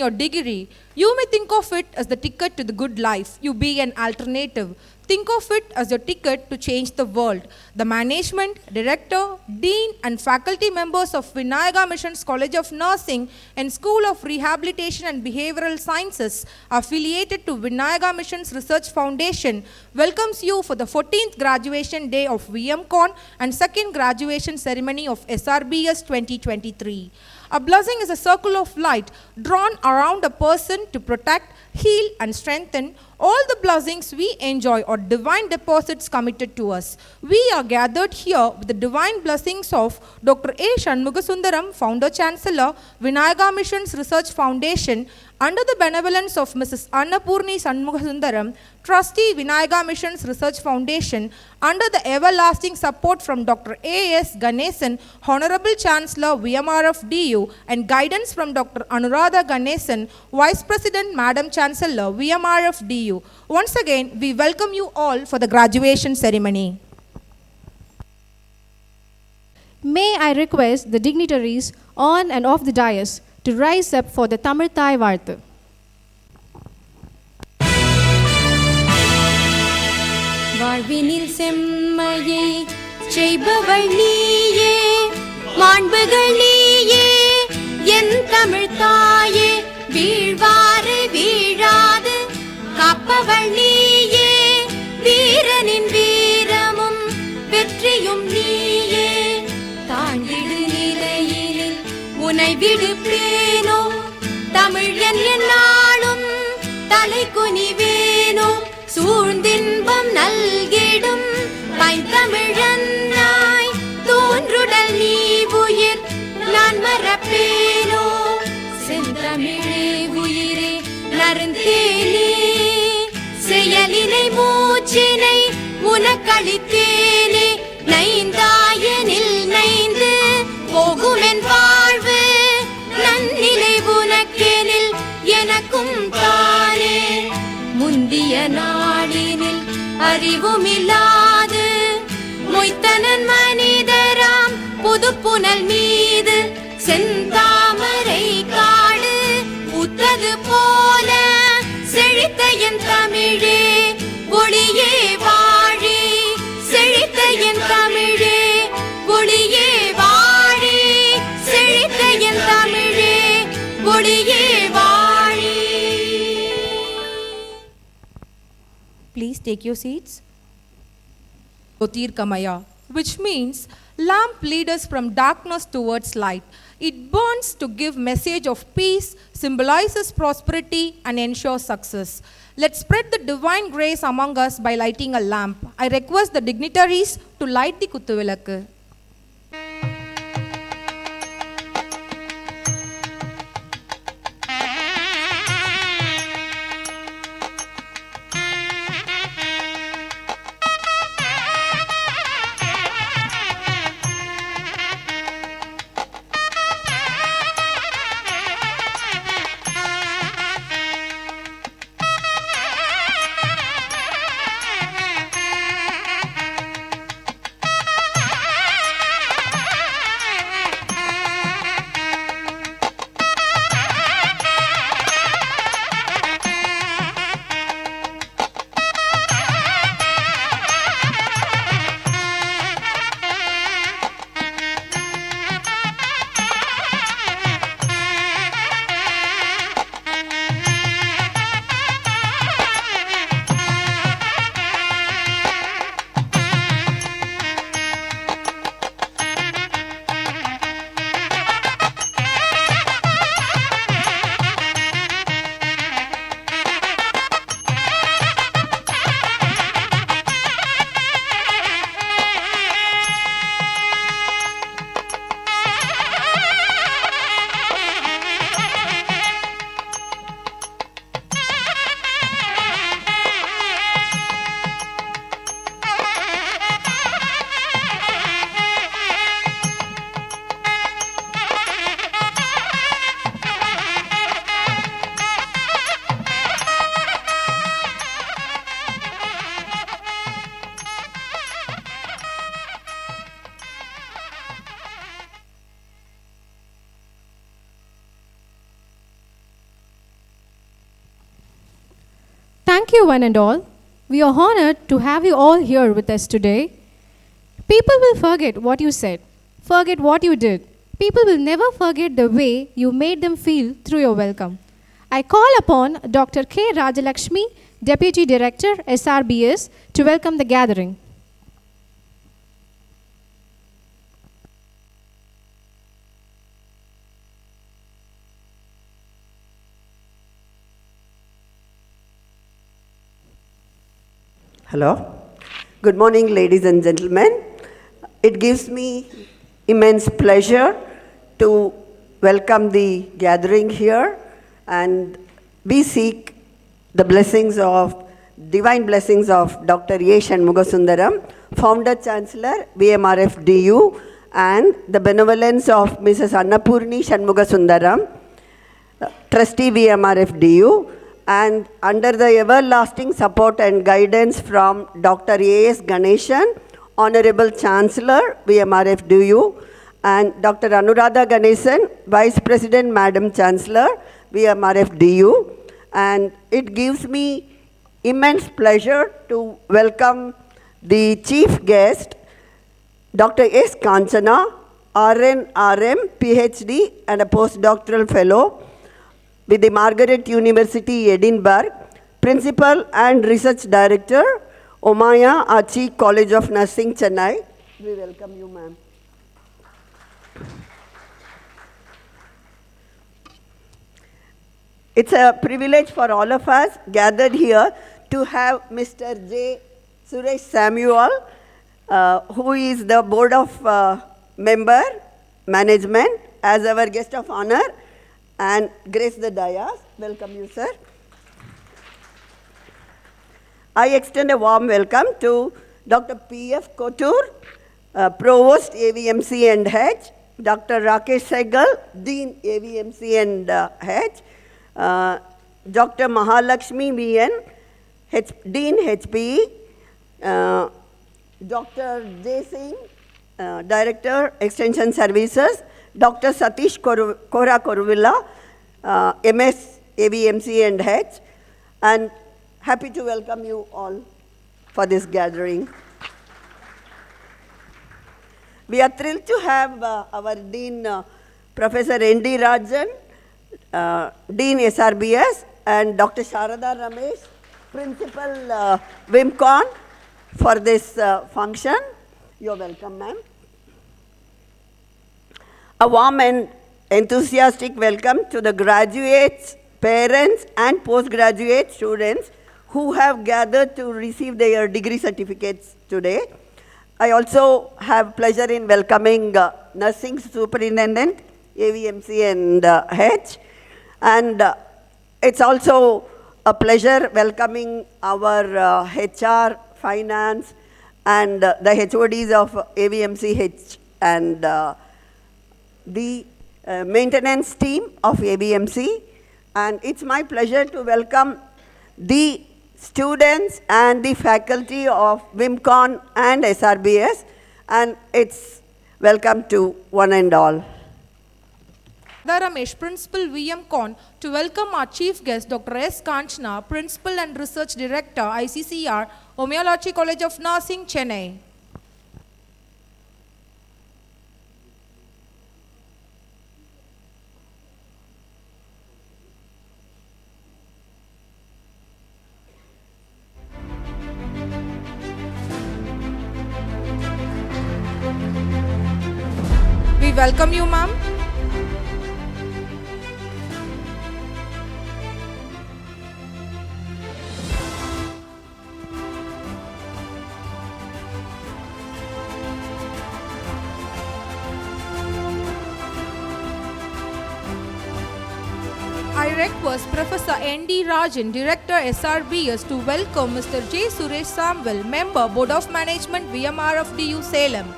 your degree, you may think of it as the ticket to the good life. You be an alternative. Think of it as your ticket to change the world. The management, director, dean and faculty members of Vinayaga Mission's College of Nursing and School of Rehabilitation and Behavioral Sciences affiliated to Vinayaga Mission's Research Foundation welcomes you for the 14th graduation day of VMCON and 2nd graduation ceremony of SRBS 2023. A blessing is a circle of light drawn around a person to protect, heal and strengthen. All the blessings we enjoy are divine deposits committed to us. We are gathered here with the divine blessings of Dr. A. Shanmugasundaram, Founder Chancellor, Vinayaga Mission's Research Foundation, under the benevolence of Mrs. Annapurni Shanmugasundaram, Trustee, Vinayaga Mission's Research Foundation, under the everlasting support from Dr. A. S. Ganesan, Honorable Chancellor, VMRF DU, and guidance from Dr. Anuradha Ganesan, Vice President, Madam Chancellor, VMRF DU. Once again, we welcome you all for the graduation ceremony. May I request the dignitaries on and off the dais to rise up for the Tamil Thai Varthu. வாழ்வினில் செம்மையை செய்பவள் நீயே, மாண்புகள் நீயே, என் தமிழ் தாயே, வீழ்வாறு வீழாது காப்பவள் நீயே, வீரனின் வீரமும் வெற்றியும் நீயே, தாண்டிடு நிலையினில் உனை விடுப்பேனோ, தமிழ் என் நாளும் தலை குனிவேனோ, சூழ்ந்தின்பம் நல்கிடும் பைந்தமிழன்னாய் தோன்றுடல் நீ உயிர் நான் மறப்பேனோ, செந்தமிழே உயிரே நறுந்தேனே, செயலினை மூச்சினை உனக்களித்தேனே, நைந்தாயனில் நைந்து போகுமென் வாழ்வு, நன்னிலை உனக்கெனில் எனக்கும் தானே, முந்திய நாளினில் அறிவுமில்லாது மொய்த்தனன் மனிதராம் புதுப்புனல் மீது செந்தாமரை காடு பூத்தது போல செழித்த என் தமிழே ஒளியே வாழி, செழித்த என் தமிழே ஒளியே வாழி, செழித்த என் தமிழே ஒளியே வாழி. Please take your seats. Jyotirgamaya, which means lamp leads us from darkness towards light. It burns to give message of peace, symbolizes prosperity and ensures success. Let's spread the divine grace among us by lighting a lamp. I request the dignitaries to light the Kuthuvilakku. you, one and all. We are honored to have you all here with us today. People will forget what you said, forget what you did. People will never forget the way you made them feel through your welcome. I call upon Dr. K. Rajalakshmi, Deputy Director, SRBS, to welcome the gathering. Hello. Good morning, ladies and gentlemen. It gives me immense pleasure to welcome the gathering here, and we seek the divine blessings of Dr. A. Shanmugasundaram, Founder Chancellor, VMRF DU, and the benevolence of Mrs. Annapurni Shanmugasundaram, Trustee VMRF DU, and under the everlasting support and guidance from Dr. A.S. Ganeshan, Honorable Chancellor, VMRF DU, and Dr. Anuradha Ganesan, Vice President, Madam Chancellor, VMRF DU. And it gives me immense pleasure to welcome the chief guest, Dr. S. Kanchana, RN, RM, PhD, and a postdoctoral fellow with the Margaret University, Edinburgh, Principal and Research Director, Omaya Achi College of Nursing, Chennai. We welcome you, ma'am. It's a privilege for all of us gathered here to have Mr. J. Suresh Samuel, who is the Board of Member Management, as our guest of honor, and grace the dais. Welcome you, sir. I extend a warm welcome to Dr. P.F. Kotur, Provost AVMC and H, Dr. Rakesh Sehgal, Dean AVMC and H, Dr. Mahalakshmi V.N., Dean HPE, Dr. J. Singh, Director Extension Services, Dr. Satish Kora Koruvilla, MS AVMC and H, and happy to welcome you all for this gathering. We are thrilled to have our Dean, Professor N.D. Rajan, Dean SRBS, and Dr. Sharada Ramesh, Principal VMCON, for this function. You're welcome, ma'am. A warm and enthusiastic welcome to the graduates, parents, and postgraduate students who have gathered to receive their degree certificates today. I also have pleasure in welcoming Nursing Superintendent, AVMC and H. And it's also a pleasure welcoming our HR, Finance, and the HODs of AVMC H and the maintenance team of ABMC, and it's my pleasure to welcome the students and the faculty of VMCON and SRBS, and it's welcome to one and all. Ramesh, Principal VMCON, to welcome our chief guest, Dr. S. Kanchana, Principal and Research Director, ICCR, Omaya College of Nursing, Chennai. We welcome you, ma'am. I request Professor N.D. Rajan, Director SRBS, to welcome Mr. J. Suresh Samuel, Member, Board of Management, VMRF DU, Salem.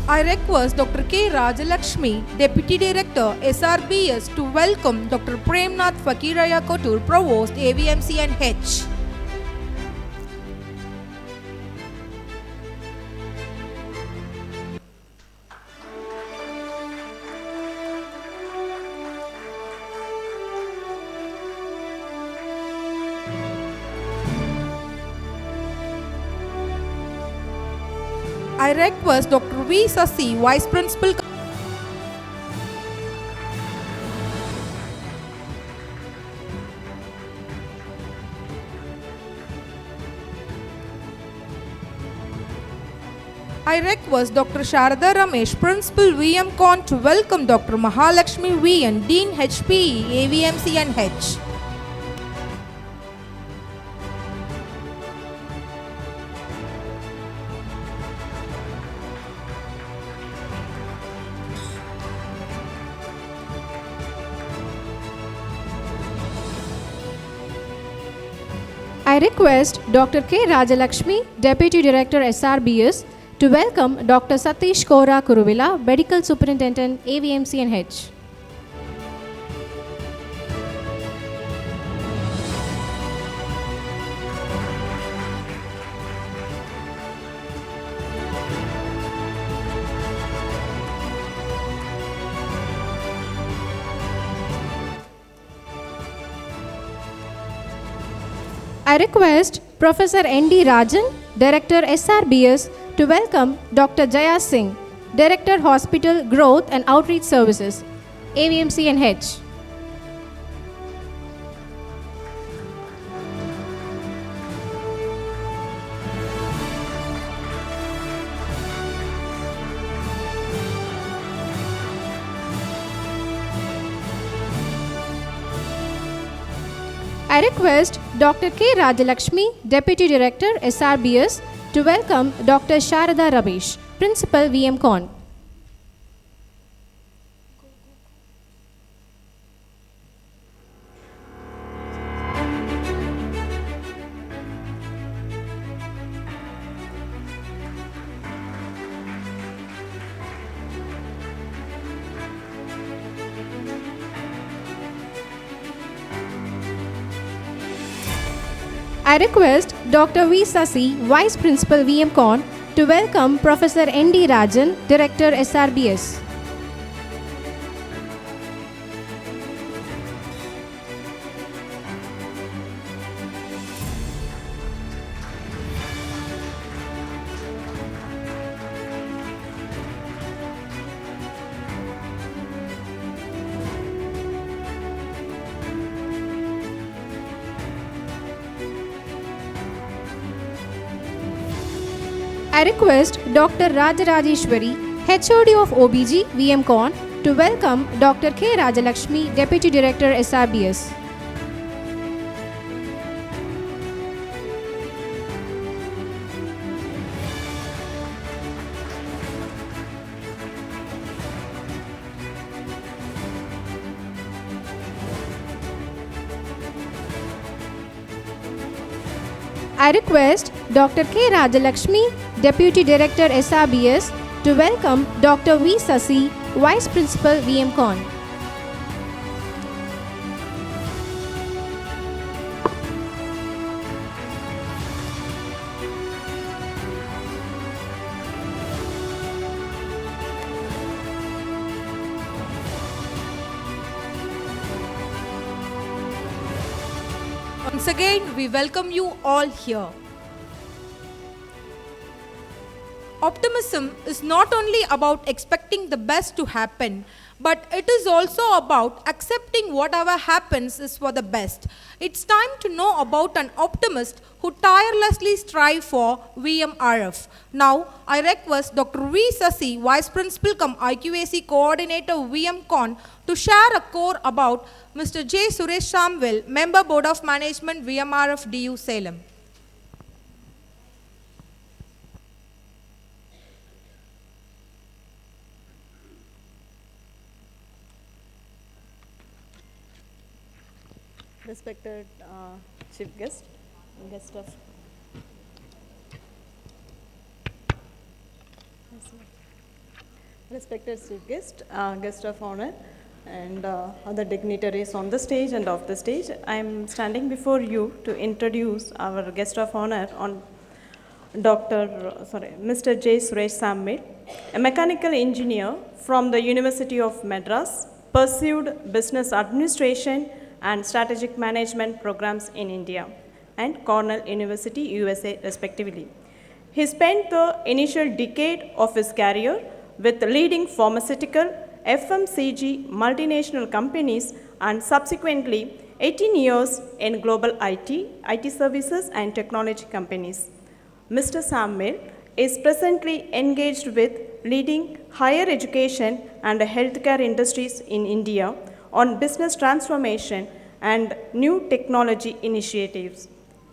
I request Dr. K. Rajalakshmi, Deputy Director, SRBS, to welcome Dr. Premnath Fakiraya Kotur, Provost, AVMCNH. I request Dr. V. Sasi, Vice Principal. I request Dr. Sharada Ramesh, Principal VMCON, to welcome Dr. Mahalakshmi V. and Dean HPE, AVMC and H. I request Dr. K. Rajalakshmi, Deputy Director SRBS, to welcome Dr. Satish Kora Kuruvila, Medical Superintendent AVMC and H. I request Professor N.D. Rajan, Director SRBS, to welcome Dr. Jaya Singh, Director Hospital Growth and Outreach Services, AVMC and H. I request Dr. K. Rajalakshmi, Deputy Director SRBS, to welcome Dr. Sharada Ramesh, Principal VMCON. I request Dr. V. Sasi, Vice Principal VMCON, to welcome Professor N.D. Rajan, Director SRBS. I request Dr. Rajarajeshwari, HOD of OBG, VMCON, to welcome Dr. K. Rajalakshmi, Deputy Director SRBS. I request Dr. K. Rajalakshmi, Deputy Director SRBS, to welcome Dr. V. Sasi, Vice Principal VMCON. Once again, we welcome you all here. Optimism is not only about expecting the best to happen, but it is also about accepting whatever happens is for the best. It's time to know about an optimist who tirelessly strives for VMRF. Now, I request Dr. V. Sasi, Vice Principal cum IQAC Coordinator VMCON, to share a core about Mr. J. Suresh Samwell, Member Board of Management VMRF DU Salem. Respected Chief Guest, guest of Respected chief guest, guest of honor, and other dignitaries on the stage and off the stage. I am standing before you to introduce our guest of honor on Mr. J. Suresh Sammil, a mechanical engineer from the University of Madras, pursued business administration and strategic management programs in India and Cornell University, USA, respectively. He spent the initial decade of his career with leading pharmaceutical, FMCG, multinational companies, and subsequently 18 years in global IT services and technology companies. Mr. Sammil is presently engaged with leading higher education and healthcare industries in India on business transformation and new technology initiatives.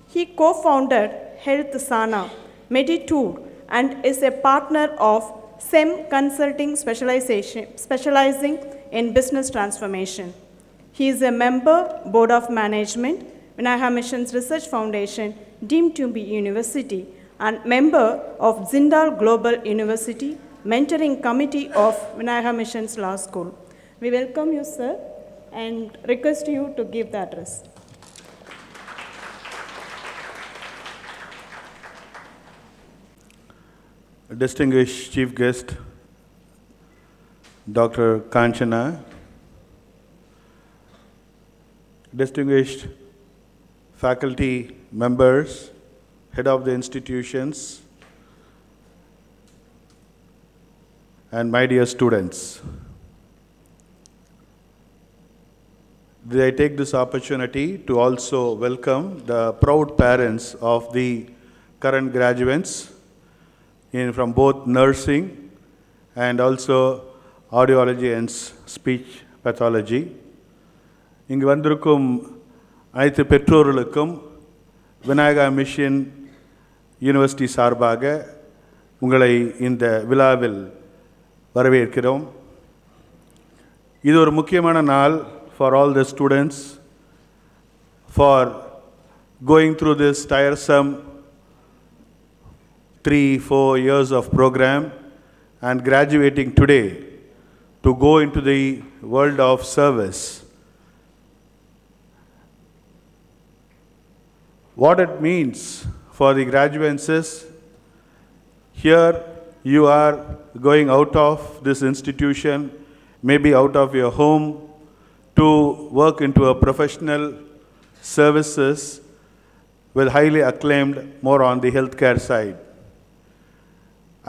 He co-founded Health Sana, Meditour, and is a partner of SEM Consulting specializing in business transformation. He is a member, Board of Management, Vinayaga Mission's Research Foundation, deemed to be university, and member of Zindal Global University, Mentoring Committee of Vinayaga Mission's Law School. We welcome you, sir, and request you to give the address. Distinguished Chief Guest, Dr. Kanchana, distinguished faculty members, head of the institutions, and my dear students. I take this opportunity to also welcome the proud parents of the current graduates from both nursing and also audiology and speech pathology. இங்கு வந்திருக்கும் அனைத்து பெற்றோர்களுக்கும் Vinayaka mission university சார்பாக உங்களை இந்த விழாவில் வரவேற்கிறோம். இது ஒரு முக்கியமான நாள் for all the students for going through this tiresome 3-4 years of program and graduating today to go into the world of service. What it means for the graduates is, here you are going out of this institution, maybe out of your home, to work into a professional services with highly acclaimed more on the healthcare side.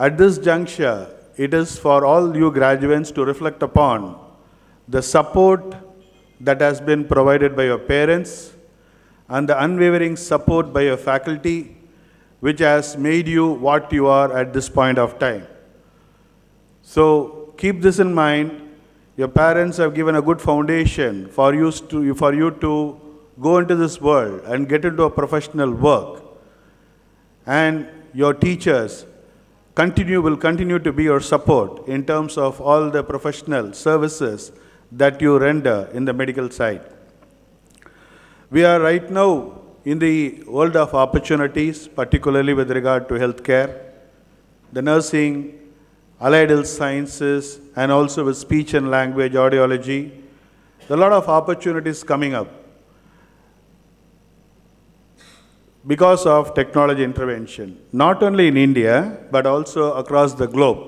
At this juncture, it is for all you graduates to reflect upon the support that has been provided by your parents and the unwavering support by your faculty, which has made you what you are at this point of time. So keep this in mind. Your parents have given a good foundation for you to go into this world and get into a professional work. And your teachers will continue to be your support in terms of all the professional services that you render in the medical side. We are right now in the world of opportunities, particularly with regard to healthcare, the nursing, allied health sciences, and also with speech and language, audiology. There are a lot of opportunities coming up because of technology intervention, not only in India, but also across the globe.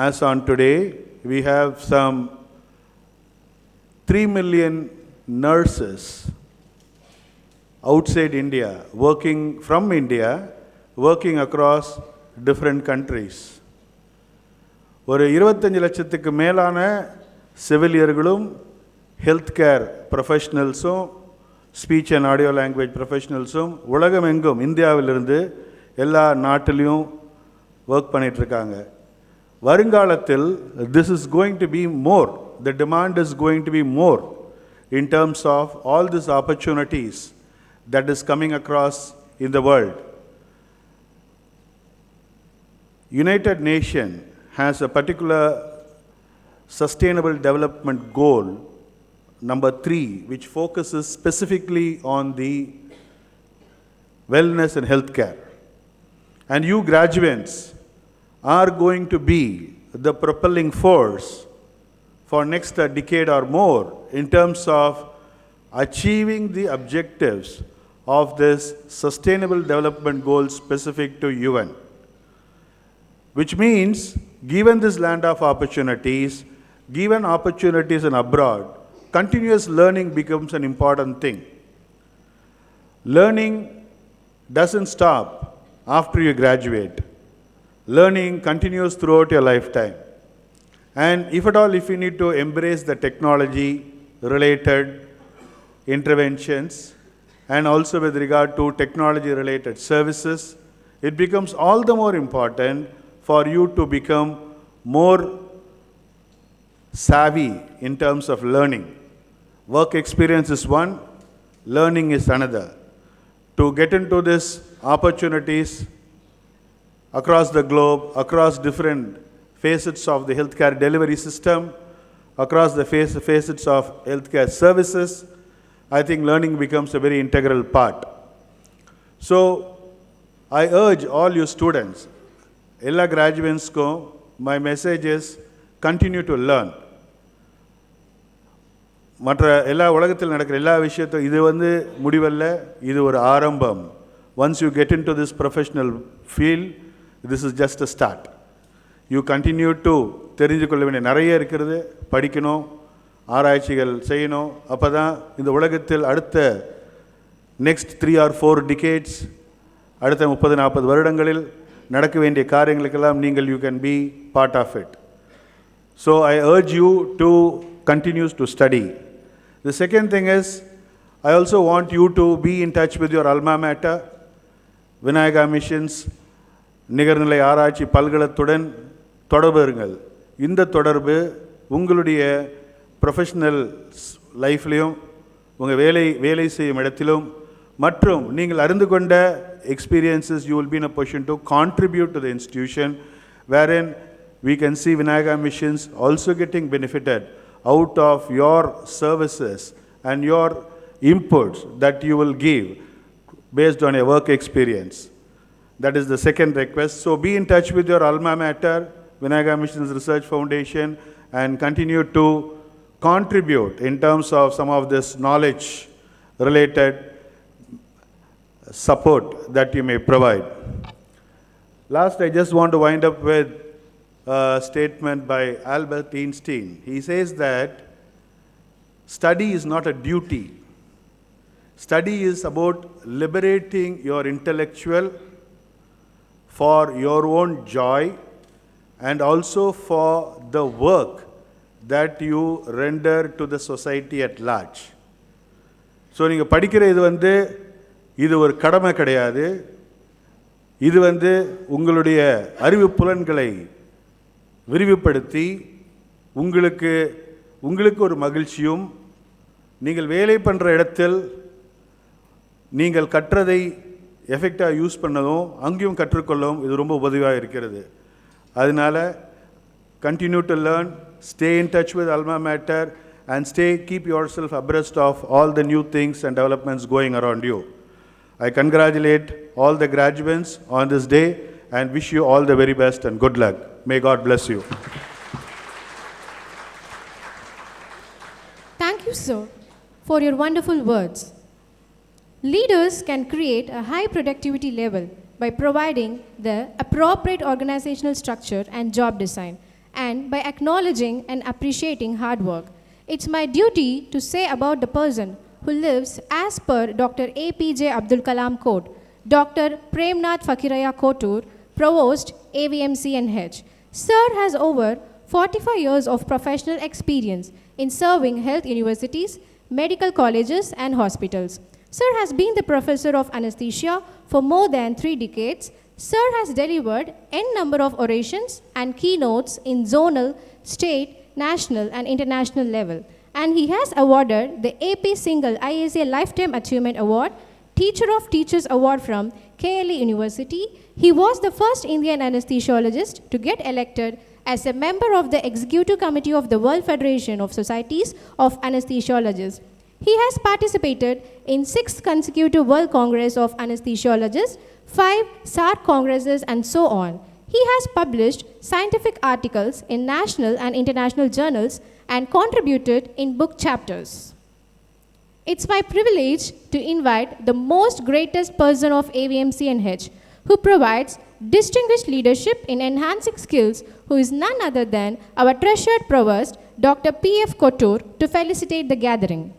As on today, we have some 3 million nurses outside India, working across different countries. ஒரு 25 லட்சத்துக்கு மேலான செவிலியர்களும் health care ப்ரொஃபஷனல்ஸும் speech and audio language ப்ரொஃபஷனல்ஸும் உலகமெங்கும் இந்தியாவிலிருந்து எல்லா நாட்டிலையும் ஒர்க் பண்ணிகிட்ருக்காங்க. வருங்காலத்தில் this is going to be more, the demand is going to be more in terms of all these opportunities that is coming across in the world. United Nations has a particular sustainable development goal, number 3, which focuses specifically on the wellness and healthcare. And you graduates are going to be the propelling force for next decade or more in terms of achieving the objectives of this Sustainable Development Goals specific to UN. Which means, given this land of opportunities, given opportunities in abroad, continuous learning becomes an important thing. Learning doesn't stop after you graduate. Learning continues throughout your lifetime. And if at all, if you need to embrace the technology-related interventions, and also with regard to technology-related services, it becomes all the more important for you to become more savvy in terms of learning. Work experience is one, learning is another. To get into these opportunities across the globe, across different facets of the healthcare delivery system, across the facets of healthcare services, I think learning becomes a very integral part. So, I urge all you students, all graduates, my message is continue to learn. மற்ற எல்லா உலகத்தில் நடக்கிற எல்லா விஷயத்தையும் இது முடிவல்ல, இது ஒரு ஆரம்பம். Once you get into this professional field, this is just a start. You continue to தெரிந்து கொள்ள வேண்டிய நிறைய இருக்கிறது, படிக்கணும், ஆராய்ச்சிகள் செய்யணும். அப்பதான் இந்த உலகத்தில் அடுத்த next 3 or 4 decades, அடுத்த 30-40 வருடங்களில் நடக்க வேண்டிய காரியங்களுக்கெல்லாம் நீங்கள் you can be part of it. So I urge you to continue to study. The second thing is, I also want you to be in touch with your alma mater, Vinayaka Missions, நிகர்நிலை ஆராய்ச்சி பல்கலத்துடன் தொடர்பு இருங்கள். இந்த தொடர்பு உங்களுடைய professional லைஃப்லையும் உங்கள் வேலை செய்யும் இடத்திலும் மற்றும் நீங்கள் அறிந்து கொண்ட experiences you will be in a position to contribute to the institution, wherein we can see Vinayaka Missions also getting benefited out of your services and your inputs that you will give based on your work experience. That is the second request. So be in touch with your alma mater, Vinayaka Missions Research Foundation, and continue to contribute in terms of some of this knowledge related support that you may provide. Last, I just want to wind up with a statement by Albert Einstein. He says that study is not a duty. Study is about liberating your intellectual for your own joy and also for the work that you render to the society at large. So, நீங்க படிக்கிற இது ஒரு கடமை கிடையாது. இது உங்களுடைய அறிவு புலன்களை விரிவுபடுத்தி உங்களுக்கு ஒரு மகிழ்ச்சியும், நீங்கள் வேலை பண்ற இடத்தில் நீங்கள் கற்றதை எஃபெக்டாக யூஸ் பண்ணதும் அங்கேயும் கற்றுக்கொள்ளவும் இது ரொம்ப உதவியாக இருக்கிறது. அதனால continue to learn, stay in touch with alma mater, and keep yourself abreast of all the new things and developments going around you. I congratulate all the graduates on this day and wish you all the very best and good luck. May God bless you. Thank you, sir, for your wonderful words. Leaders can create a high productivity level by providing the appropriate organizational structure and job design, and by acknowledging and appreciating hard work. It's my duty to say about the person who lives as per Dr. APJ Abdul Kalam quote, Dr. Premnath Fakiraya Kotur, Provost, AVMCNH. Sir has over 45 years of professional experience in serving health universities, medical colleges, and hospitals. Sir has been the professor of anesthesia for more than 3 decades. Sir has delivered n number of orations and keynotes in zonal, state, national, and international level. And he has awarded the AP Single IACA Lifetime Achievement Award, Teacher of Teachers Award from KLE University. He was the first Indian anesthesiologist to get elected as a member of the Executive Committee of the World Federation of Societies of Anesthesiologists. He has participated in 6 consecutive World Congress of Anesthesiologists, 5 SARC Congresses, and so on. He has published scientific articles in national and international journals and contributed in book chapters. It's my privilege to invite the most greatest person of AVMCNH, who provides distinguished leadership in enhancing skills, who is none other than our treasured provost, Dr. P.F. Kotur, to felicitate the gathering.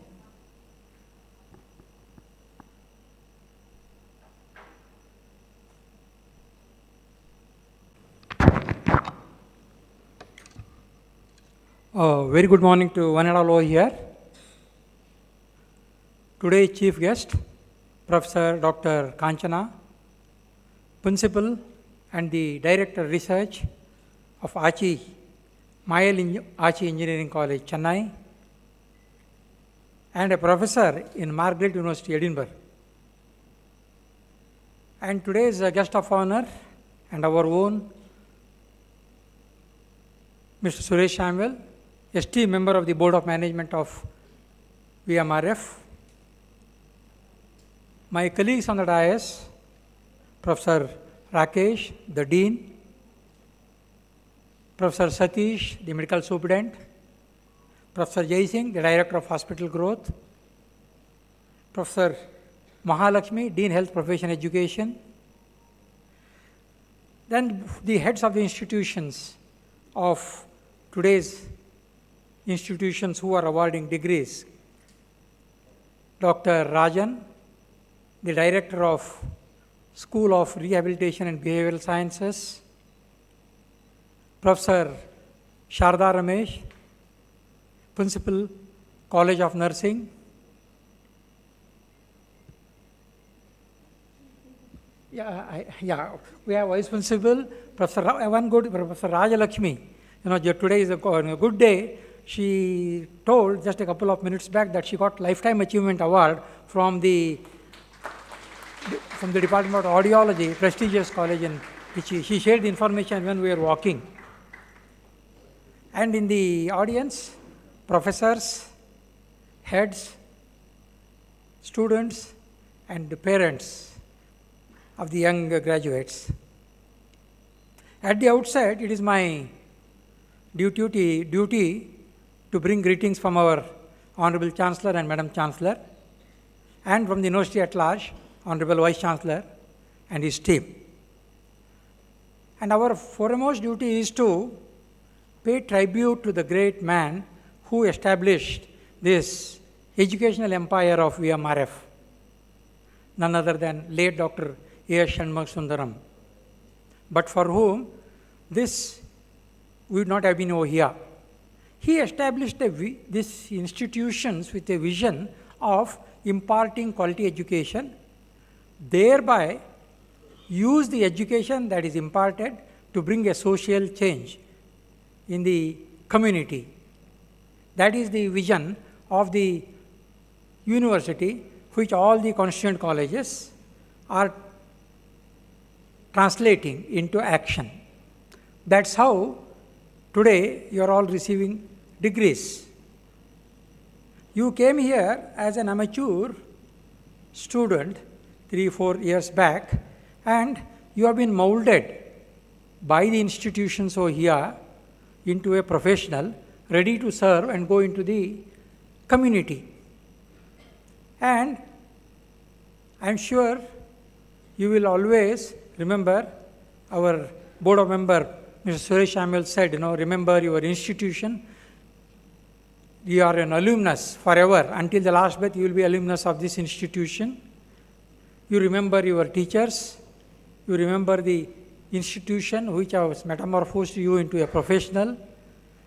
Very good morning to one and all over here. Today's chief guest, Professor Dr. Kanchana, Principal and the Director Research of Achi Engineering College, Chennai, and a professor in Margaret University, Edinburgh. And today's guest of honor and our own, Mr. Suresh Samuel, esteemed member of the Board of Management of VMRF. My colleagues on the dais, Professor Rakesh, the Dean, Professor Satish, the Medical Superintendent, Professor Jai Singh, the Director of Hospital Growth, Professor Mahalakshmi, Dean Health Profession Education, then the heads of the institutions of today's institutions who are awarding degrees, Dr. Rajan, the Director of School of Rehabilitation and Behavioral Sciences, Professor Sharda Ramesh, Principal, College of Nursing, we have Vice Principal, Professor Raja Lakshmi. Today is a good day. She told just a couple of minutes back that she got Lifetime Achievement Award from the Department of Audiology, prestigious college, in which she shared the information when we were walking. And in the audience, professors, heads, students, and the parents of the young graduates. At the outset, it is my duty to bring greetings from our Honorable Chancellor and Madam Chancellor, and from the University at large, Honorable Vice Chancellor and his team. And our foremost duty is to pay tribute to the great man who established this educational empire of VMRF, none other than late Dr. A.S. Shanmugh Sundaram, but for whom this would not have been over here. He established these institutions with a vision of imparting quality education, thereby use the education that is imparted to bring a social change in the community. That is the vision of the university, which all the constituent colleges are translating into action. That's how today you are all receiving degrees. You came here as an amateur student 3-4 years back, and you have been molded by the institutions over here into a professional ready to serve and go into the community. And I'm sure you will always remember our board of member, Mr. Suresh Samuel said, remember your institution. You are an alumnus forever. Until the last breath, you will be alumnus of this institution. You remember your teachers. You remember the institution which has metamorphosed you into a professional.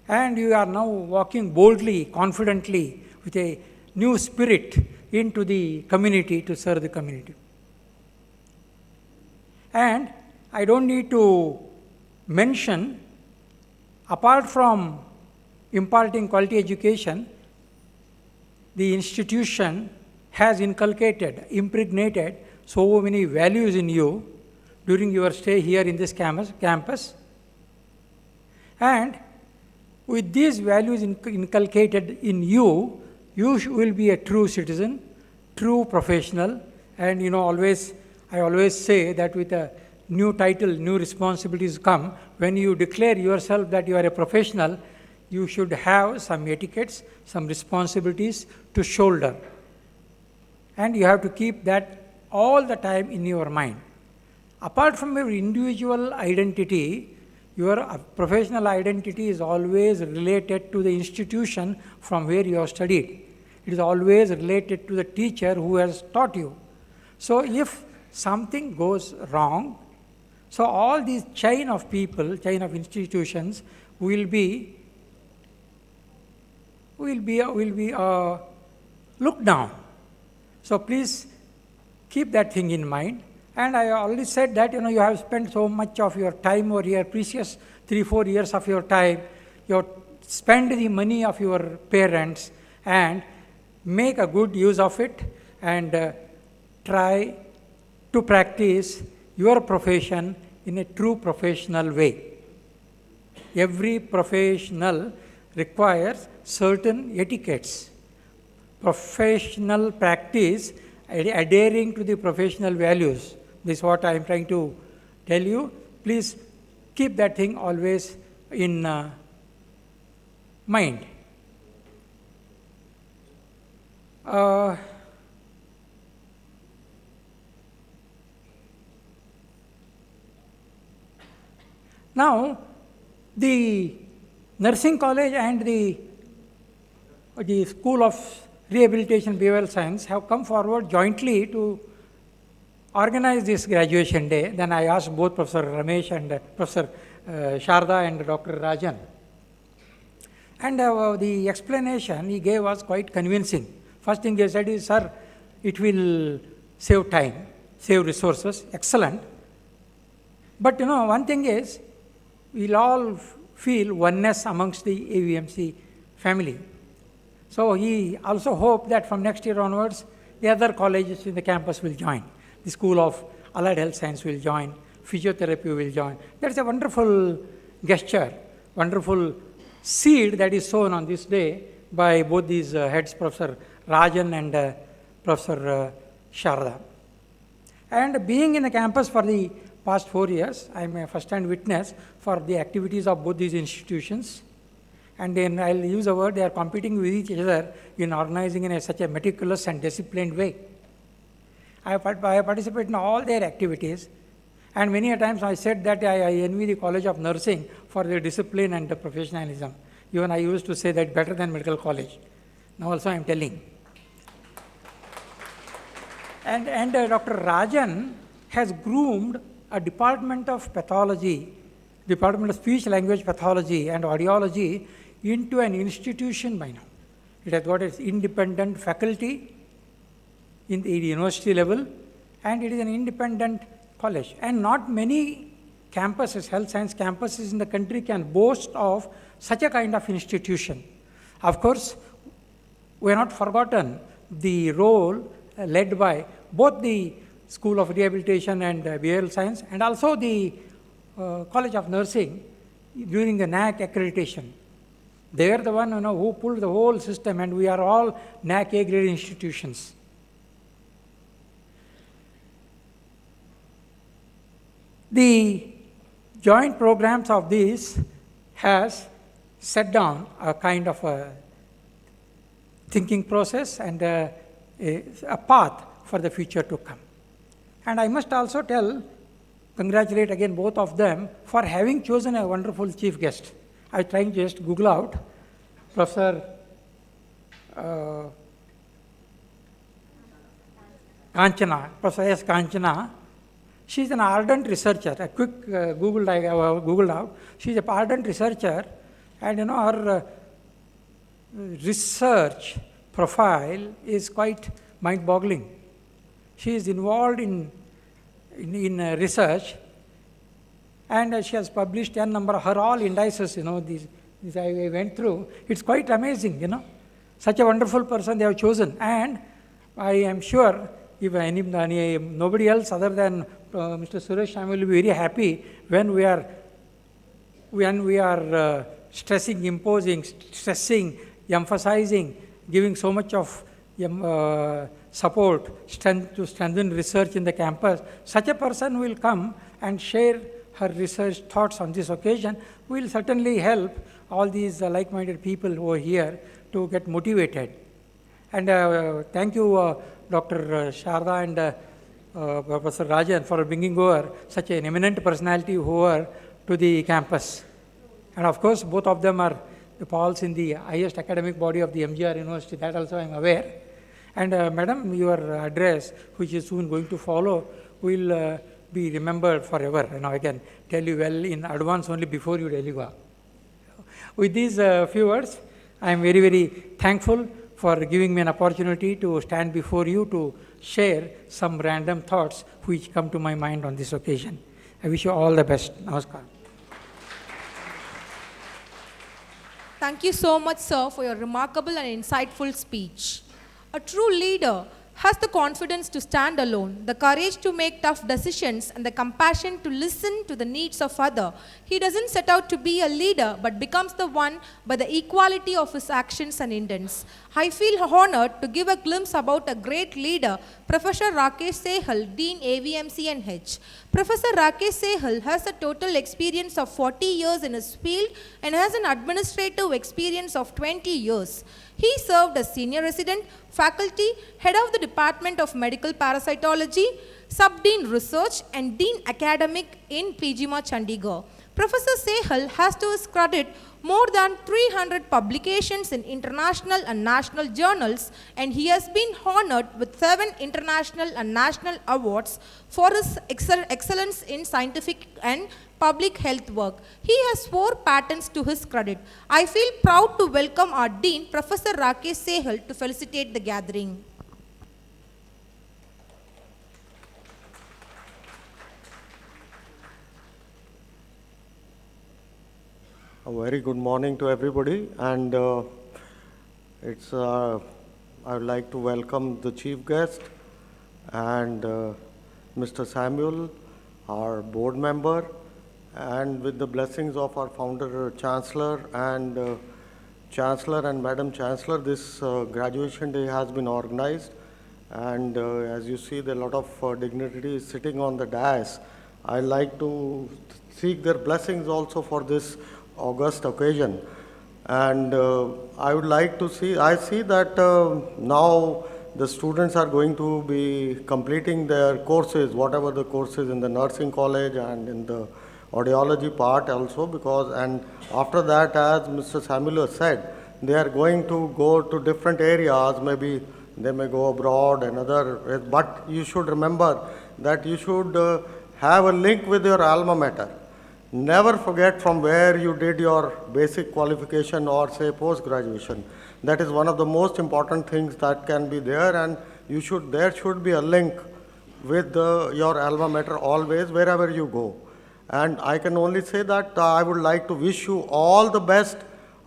And you are now walking boldly, confidently, with a new spirit into the community to serve the community. And I don't need to mention, apart from imparting quality education, the institution has impregnated so many values in you during your stay here in this campus. And with these values inculcated in you, you will be a true citizen, true professional, and I always say that with a new title, new responsibilities come, when you declare yourself that you are a professional, you should have some etiquettes, some responsibilities to shoulder. And you have to keep that all the time in your mind. Apart from your individual identity, your professional identity is always related to the institution from where you have studied. It is always related to the teacher who has taught you. So if something goes wrong, so all these chain of people, chain of institutions will be looked down. So please keep that thing in mind. And I already said that you have spent so much of your time or your precious 3-4 years of your time. You spend the money of your parents and make a good use of it and try to practice your profession in a true professional way. Every professional requires certain etiquettes. Professional practice adhering to the professional values. This is what I am trying to tell you. Please keep that thing always in mind. Now, the nursing college and the School of Rehabilitation Behavioral Science have come forward jointly to organize this graduation day. Then I asked both Professor Ramesh and Professor Sharda and Dr. Rajan. And the explanation he gave was quite convincing. First thing he said is, sir, it will save time, save resources, excellent. But one thing is, we'll all feel oneness amongst the AVMC family. So he also hoped that from next year onwards, the other colleges in the campus will join. The School of Allied Health Science will join, physiotherapy will join. That's a wonderful gesture, wonderful seed that is sown on this day by both these heads, Professor Rajan and Professor Sharda. And being in the campus for the past 4 years, I am a first-hand witness for the activities of both these institutions. And then I'll use a word, they are competing with each other in organizing in such a meticulous and disciplined way. I participate in all their activities, and many a times I said that I envy the College of Nursing for their discipline and the professionalism. Even I used to say that better than medical college. Now also I am telling. And Dr. Rajan has groomed a department of pathology, Department of Speech Language Pathology and Audiology into an institution by now. It has got its independent faculty in the university level, and it is an independent college. And not many campuses, health science campuses in the country can boast of such a kind of institution. Of course, we have not forgotten the role led by both the School of Rehabilitation and Behavioral Science and also the College of Nursing during the NAC accreditation. They are the one who pulled the whole system, and we are all NAC A-grade institutions. The joint programs of these has set down a kind of a thinking process and a path for the future to come. And I must also congratulate again both of them for having chosen a wonderful chief guest. I was trying to just Google out Professor Kanchana, Professor S. Kanchana. She is an ardent researcher. A quick Googled out. She is an ardent researcher, and her research profile is quite mind-boggling. She is involved in research, and she has published a number of her all indices. These I went through. It's quite amazing. Such a wonderful person they have chosen, and I am sure if nobody else other than Mr. Suresh, I will be very happy when we are stressing, imposing, stressing, emphasizing, giving so much of support, strength to strengthen research in the campus, such a person will come and share her research thoughts on this occasion, will certainly help all these like-minded people over here to get motivated. And thank you, Dr. Sharda and Professor Rajan, for bringing over such an eminent personality over to the campus. And of course, both of them are the pals in the highest academic body of the MGR University, that also I am aware. And Madam, your address, which is soon going to follow, will be remembered forever. And I can tell you well in advance only before you deliver. With these few words, I am very, very thankful for giving me an opportunity to stand before you to share some random thoughts which come to my mind on this occasion. I wish you all the best. Namaskar. Thank you so much, sir, for your remarkable and insightful speech. A true leader has the confidence to stand alone, the courage to make tough decisions, and the compassion to listen to the needs of others. He doesn't set out to be a leader, but becomes the one by the equality of his actions and intents. I feel honored to give a glimpse about a great leader, Professor Rakesh Sehal, Dean AVMC and H. Professor Rakesh Sehal has a total experience of 40 years in his field and has an administrative experience of 20 years. He served as senior resident, faculty, head of the Department of Medical Parasitology, sub-dean research, and dean academic in PGMA Chandigarh. Professor Sehal has to his credit more than 300 publications in international and national journals, and he has been honored with 7 international and national awards for his excellence in scientific and public health work. He has 4 patents to his credit. I feel proud to welcome our Dean, Professor Rakesh Sehal, to felicitate the gathering. A very good morning to everybody, and I would like to welcome the chief guest and Mr. Samuel, our board member, and with the blessings of our founder Chancellor and Madam Chancellor, this graduation day has been organized, and as you see, there are a lot of dignitaries sitting on the dais. I like to seek their blessings also for this august occasion, and I would like to see that now the students are going to be completing their courses, whatever the courses in the nursing college and in the audiology part also, because, and after that, as Mr. Samuel said, they are going to go to different areas, maybe they may go abroad and other, but you should remember that you should have a link with your alma mater. Never forget from where you did your basic qualification or say post-graduation. That is one of the most important things that can be there, and there should be a link with your alma mater always wherever you go. And I can only say that I would like to wish you all the best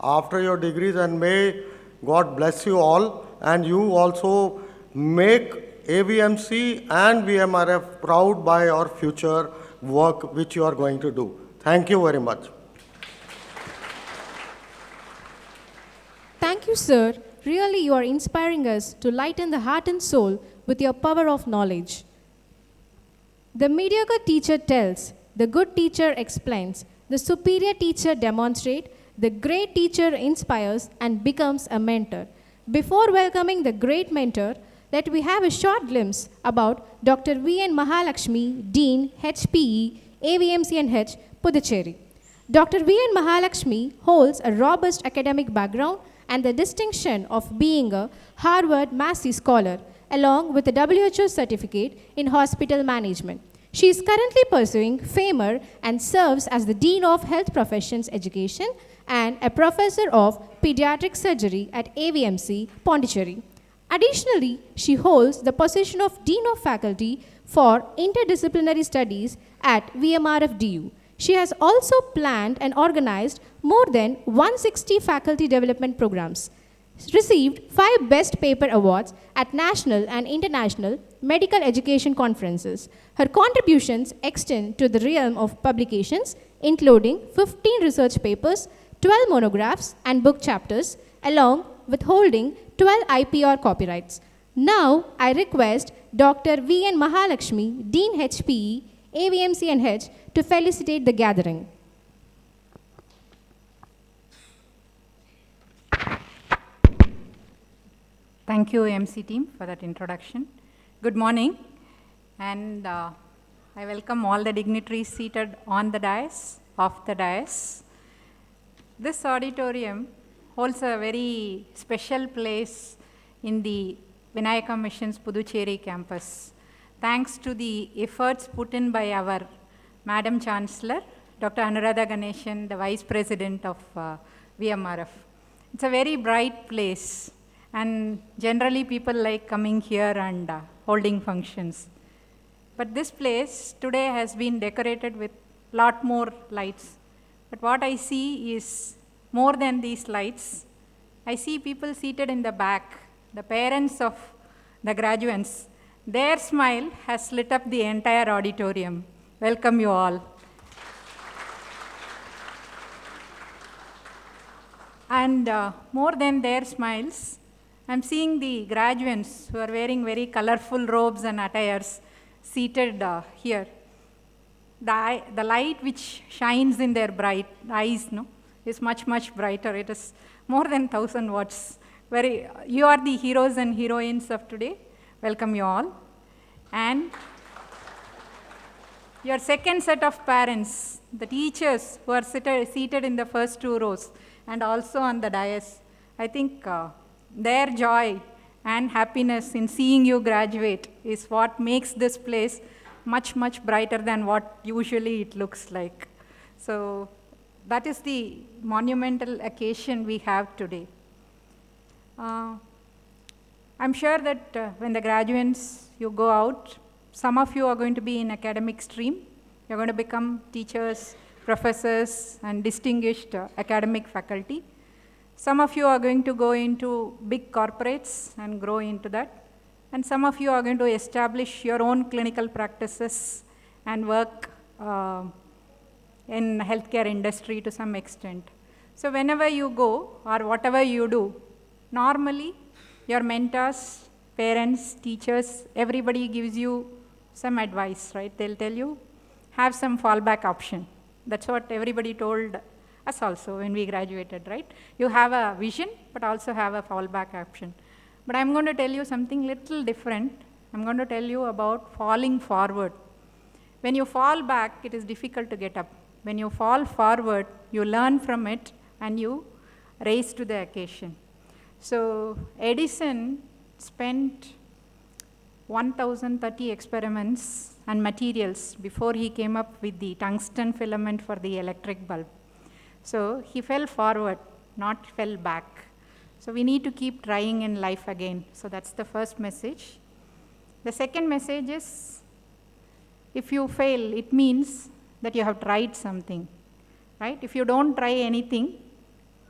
after your degrees, and may God bless you all, and you also make AVMC and VMRF proud by your future work which you are going to do. Thank you very much. Thank you, sir. Really, you are inspiring us to lighten the heart and soul with your power of knowledge. The mediocre teacher tells, the good teacher explains, the superior teacher demonstrates, the great teacher inspires and becomes a mentor. Before welcoming the great mentor, let we have a short glimpse about Dr. V.N. Mahalakshmi, Dean, HPE, AVMC and H, Puducherry. Dr. V.N. Mahalakshmi holds a robust academic background and the distinction of being a Harvard Massey Scholar, along with a WHO certificate in hospital management. She is currently pursuing FAMER and serves as the Dean of Health Professions Education and a Professor of Pediatric Surgery at AVMC, Pondicherry. Additionally, she holds the position of Dean of Faculty for Interdisciplinary Studies at VMRF-DU. She has also planned and organized more than 160 faculty development programs, received 5 Best Paper Awards at national and international medical education conferences. Her contributions extend to the realm of publications, including 15 research papers, 12 monographs and book chapters, along with holding 12 IPR copyrights. Now, I request Dr. V.N. Mahalakshmi, Dean HPE, AVMCNH, to felicitate the gathering. Thank you, MC team, for that introduction. Good morning, and I welcome all the dignitaries seated on the dais, off the dais. This auditorium holds a very special place in the Vinayaka Mission's Puducherry campus, thanks to the efforts put in by our Madam Chancellor, Dr. Anuradha Ganeshan, the Vice President of VMRF. It's a very bright place, and generally people like coming here and holding functions. But this place today has been decorated with a lot more lights. But what I see is more than these lights. I see people seated in the back, the parents of the graduates. Their smile has lit up the entire auditorium. Welcome you all. And more than their smiles, I'm seeing the graduates who are wearing very colorful robes and attires seated here. The light which shines in their bright eyes is much, much brighter. It is more than 1,000 watts. You are the heroes and heroines of today. Welcome you all. And your second set of parents, the teachers who are seated in the first two rows and also on the dais, I think their joy and happiness in seeing you graduate is what makes this place much, much brighter than what usually it looks like. So that is the monumental occasion we have today. I'm sure that when the graduates, you go out, some of you are going to be in academic stream. You're going to become teachers, professors, and distinguished academic faculty. Some of you are going to go into big corporates and grow into that. And some of you are going to establish your own clinical practices and work in healthcare industry to some extent. So whenever you go or whatever you do, normally your mentors, parents, teachers, everybody gives you some advice, right? They'll tell you, have some fallback option. That's what everybody told us also when we graduated, right? You have a vision, but also have a fallback option. But I'm going to tell you something little different. I'm going to tell you about falling forward. When you fall back, it is difficult to get up. When you fall forward, you learn from it and you raise to the occasion. So Edison spent 1,030 experiments and materials before he came up with the tungsten filament for the electric bulb. So he fell forward, not fell back. So we need to keep trying in life again. So that's the first message. The second message is, if you fail, it means that you have tried something, right? If you don't try anything,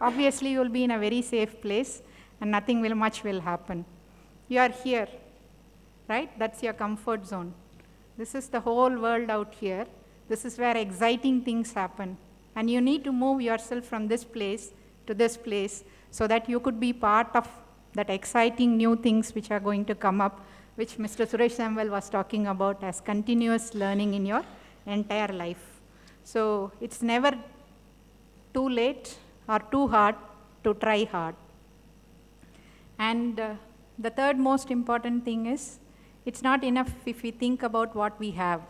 obviously you will be in a very safe place and nothing much will happen. You are here, right? That's your comfort zone. This is the whole world out here. This is where exciting things happen. And you need to move yourself from this place to this place so that you could be part of that exciting new things which are going to come up, which Mr. Suresh Samuel was talking about as continuous learning in your entire life. So it's never too late or too hard to try hard. And the third most important thing is, it's not enough if we think about what we have.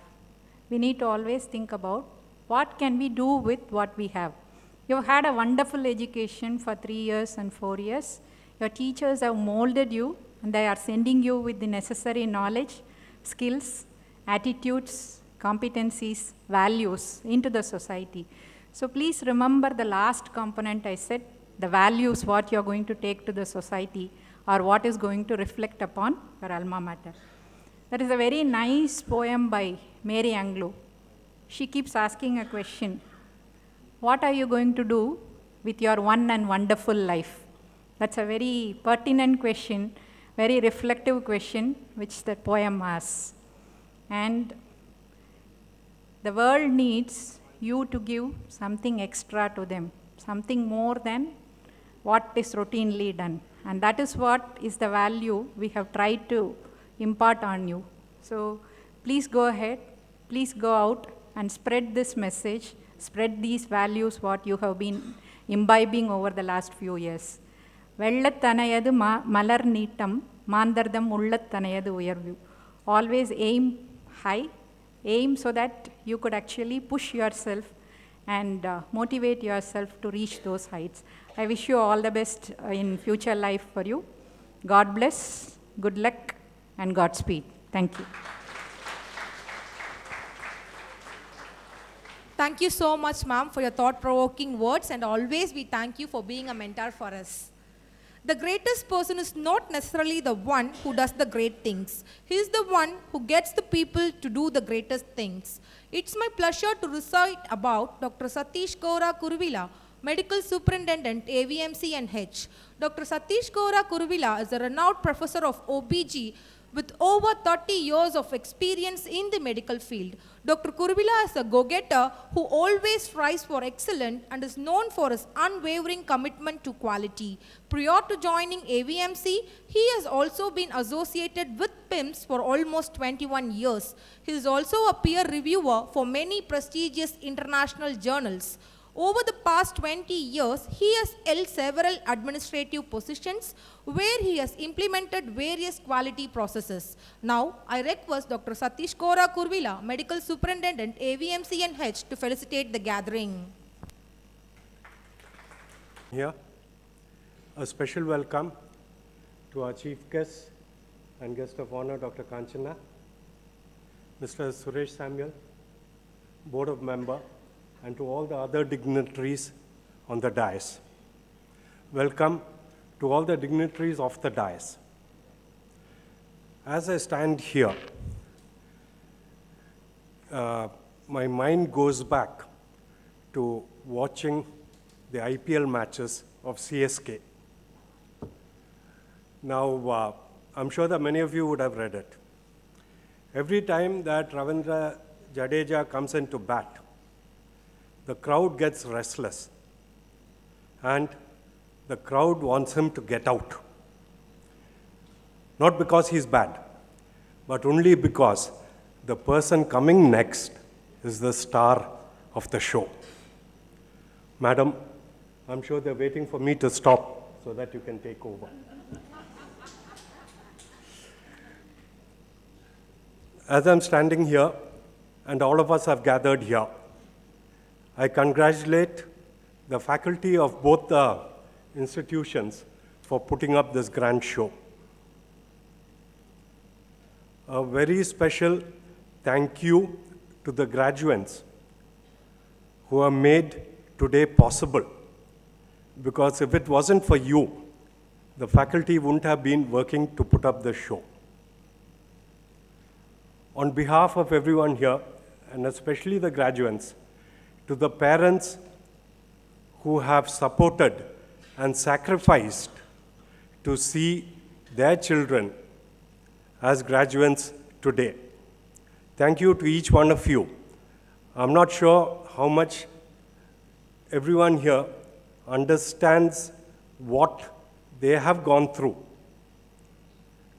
We need to always think about what can we do with what we have. You've had a wonderful education for 3 years and 4 years. Your teachers have molded you and they are sending you with the necessary knowledge, skills, attitudes, competencies, values into the society. So please remember the last component I said, the values, what you're going to take to the society or what is going to reflect upon your alma mater. There is a very nice poem by Mary Anglo. She keeps asking a question. What are you going to do with your one and wonderful life? That's a very pertinent question, very reflective question, which the poem asks. And the world needs you to give something extra to them, something more than what is routinely done. And that is what is the value we have tried to impart on you. So please go ahead, please go out and spread this message, spread these values what you have been imbibing over the last few years. வெள்ளத்தனையது மலர் நீட்டம் மாந்தர்தம் உள்ளத்தனையது உயர்வு. Always aim high, aim so that you could actually push yourself and motivate yourself to reach those heights. I wish you all the best in future life for you. God bless, good luck, and Godspeed. Thank you. Thank you so much, ma'am, for your thought-provoking words, and always we thank you for being a mentor for us. The greatest person is not necessarily the one who does the great things. He is the one who gets the people to do the greatest things. It's my pleasure to recite about Dr. Satish Kaura Kuruvilla, Medical Superintendent, AVMC and H. Dr. Satish Kaura Kuruvilla is a renowned professor of OBG with over 30 years of experience in the medical field. Dr. Kuruvilla is a go-getter who always strives for excellence and is known for his unwavering commitment to quality. Prior to joining AVMC, he has also been associated with PIMS for almost 21 years. He is also a peer reviewer for many prestigious international journals. Over the past 20 years, he has held several administrative positions where he has implemented various quality processes. Now, I request Dr. Satish Kaura Kuruvilla, Medical Superintendent, AVMC and H, to felicitate the gathering. Here, a special welcome to our chief guest and guest of honor, Dr. Kanchana, Mr. Suresh Samuel, Board of Member, and to all the other dignitaries on the dais. Welcome to all the dignitaries of the dais. As I stand here, my mind goes back to watching the IPL matches of CSK. Now, I'm sure that many of you would have read it. Every time that Ravindra Jadeja comes into bat, the crowd gets restless, and the crowd wants him to get out. Not because he's bad, but only because the person coming next is the star of the show. Madam, I'm sure they're waiting for me to stop so that you can take over. As I'm standing here, and all of us have gathered here, I congratulate the faculty of both the institutions for putting up this grand show. A very special thank you to the graduates who have made today possible, because if it wasn't for you, the faculty wouldn't have been working to put up the show. On behalf of everyone here, and especially the graduates, to the parents who have supported and sacrificed to see their children as graduates today. Thank you to each one of you. I'm not sure how much everyone here understands what they have gone through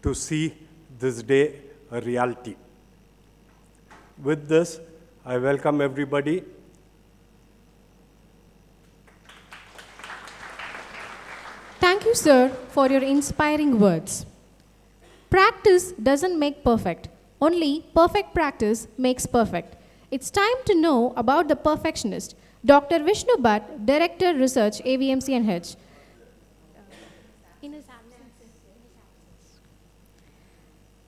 to see this day a reality. With this, I welcome everybody. Thank you, sir, for your inspiring words. Practice doesn't make perfect. Only perfect practice makes perfect. It's time to know about the perfectionist, Dr. Vishnu Bhatt, Director Research, AVMC and H.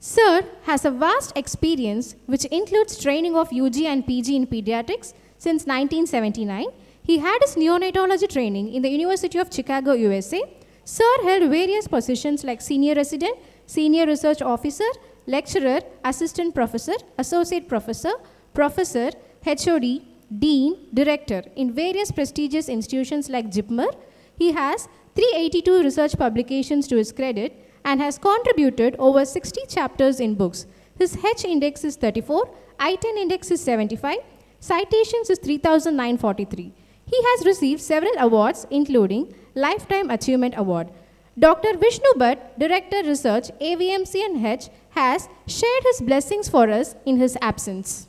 Sir has a vast experience which includes training of UG and PG in pediatrics since 1979. He had his neonatology training in the University of Chicago, USA. Sir held various positions like senior resident, senior research officer, lecturer, assistant professor, associate professor, professor, HOD, dean, director in various prestigious institutions like JIPMER. He has 382 research publications to his credit and has contributed over 60 chapters in books. His H index is 34, I-10 index is 75, citations is 3,943. He has received several awards, including Lifetime Achievement Award. Dr. Vishnu Bhatt, Director Research, AVMCNH, has shared his blessings for us in his absence.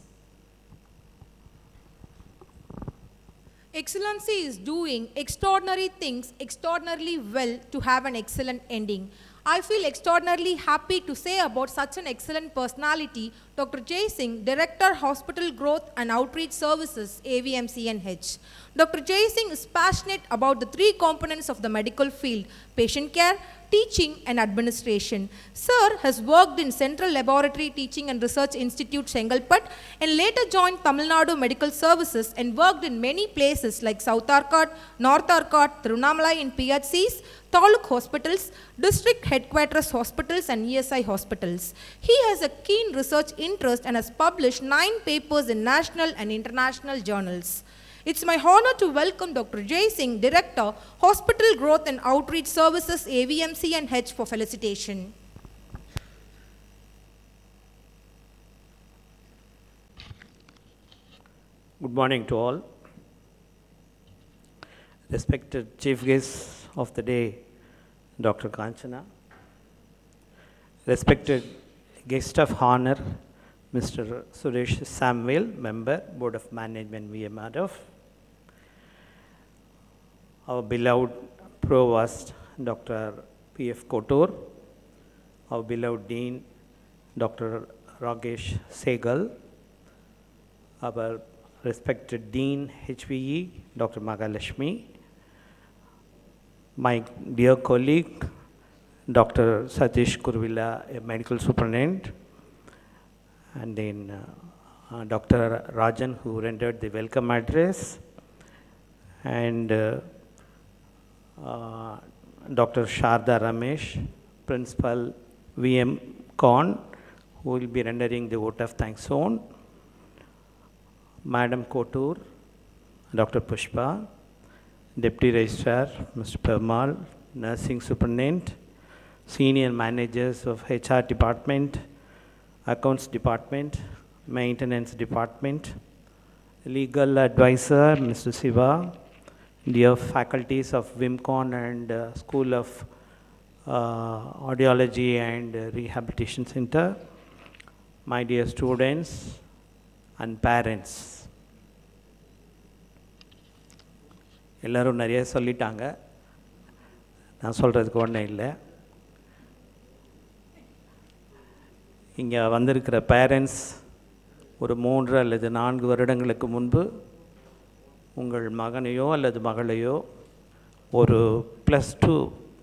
Excellency is doing extraordinary things extraordinarily well to have an excellent ending. I feel extraordinarily happy to say about such an excellent personality, Dr. Jay Singh, Director, Hospital Growth and Outreach Services, AVMCNH. Dr. Jay Singh is passionate about the three components of the medical field: patient care, teaching and administration. Sir has worked in Central Laboratory Teaching and Research Institute, Chengalpet, and later joined Tamil Nadu Medical Services and worked in many places like South Arcot, North Arcot, Tirunamalai in PHCs, Taluk hospitals, district headquarters hospitals and ESI hospitals. He has a keen research interest and has published 9 papers in national and international journals. It's my honor to welcome Dr. Jay Singh, Director, Hospital Growth and Outreach Services, AVMCNH, for felicitation. Good morning to all. Respected Chief Guest of the day, Dr. Kanchana. Respected Guest of Honor, Mr. Suresh Samuel, Member, Board of Management, VMRF. Our beloved Provost, Dr. P.F. Kotur. Our beloved Dean, Dr. Ragesh Segal. Our respected Dean, HVE, Dr. Magalashmi. My dear colleague, Dr. Satish Kurvilla, a medical superintendent, and then Dr. Rajan, who rendered the welcome address, and Dr. Sharda Ramesh, Principal VMCON, who will be rendering the vote of thanks soon, Madam Kotur, Dr. Pushpa, Deputy Registrar, Mr. Permal, Nursing Superintendent, Senior Managers of HR Department, Accounts Department, Maintenance Department, Legal Advisor, Mr. Siva, dear faculties of VMCON and School of Audiology and Rehabilitation Center, my dear students and parents. எல்லாரும் நிறைய சொல்லிட்டாங்க, நான் சொல்கிறதுக்கு ஒன்றும் இல்லை. இங்கே வந்திருக்கிற parents ஒரு 3 அல்லது 4 வருடங்களுக்கு முன்பு உங்கள் மகனையோ அல்லது மகளையோ ஒரு +2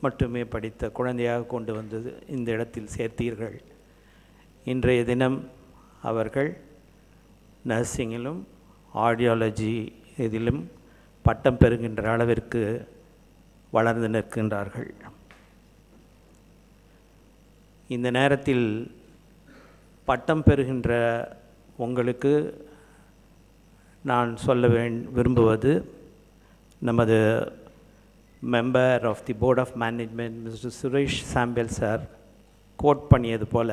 மட்டுமே படித்த குழந்தையாக கொண்டு வந்து இந்த இடத்தில் சேர்த்தீர்கள். இன்றைய தினம் அவர்கள் நர்சிங்கிலும் ஆடியாலஜி இதிலும் பட்டம் பெறுகின்ற அளவிற்கு வளர்ந்து நிற்கின்றார்கள். இந்த நேரத்தில் பட்டம் பெறுகின்ற உங்களுக்கு நான் சொல்ல விரும்புவது, நமது member of the board of management mister Suresh Sambal sir quote பண்ணியது போல,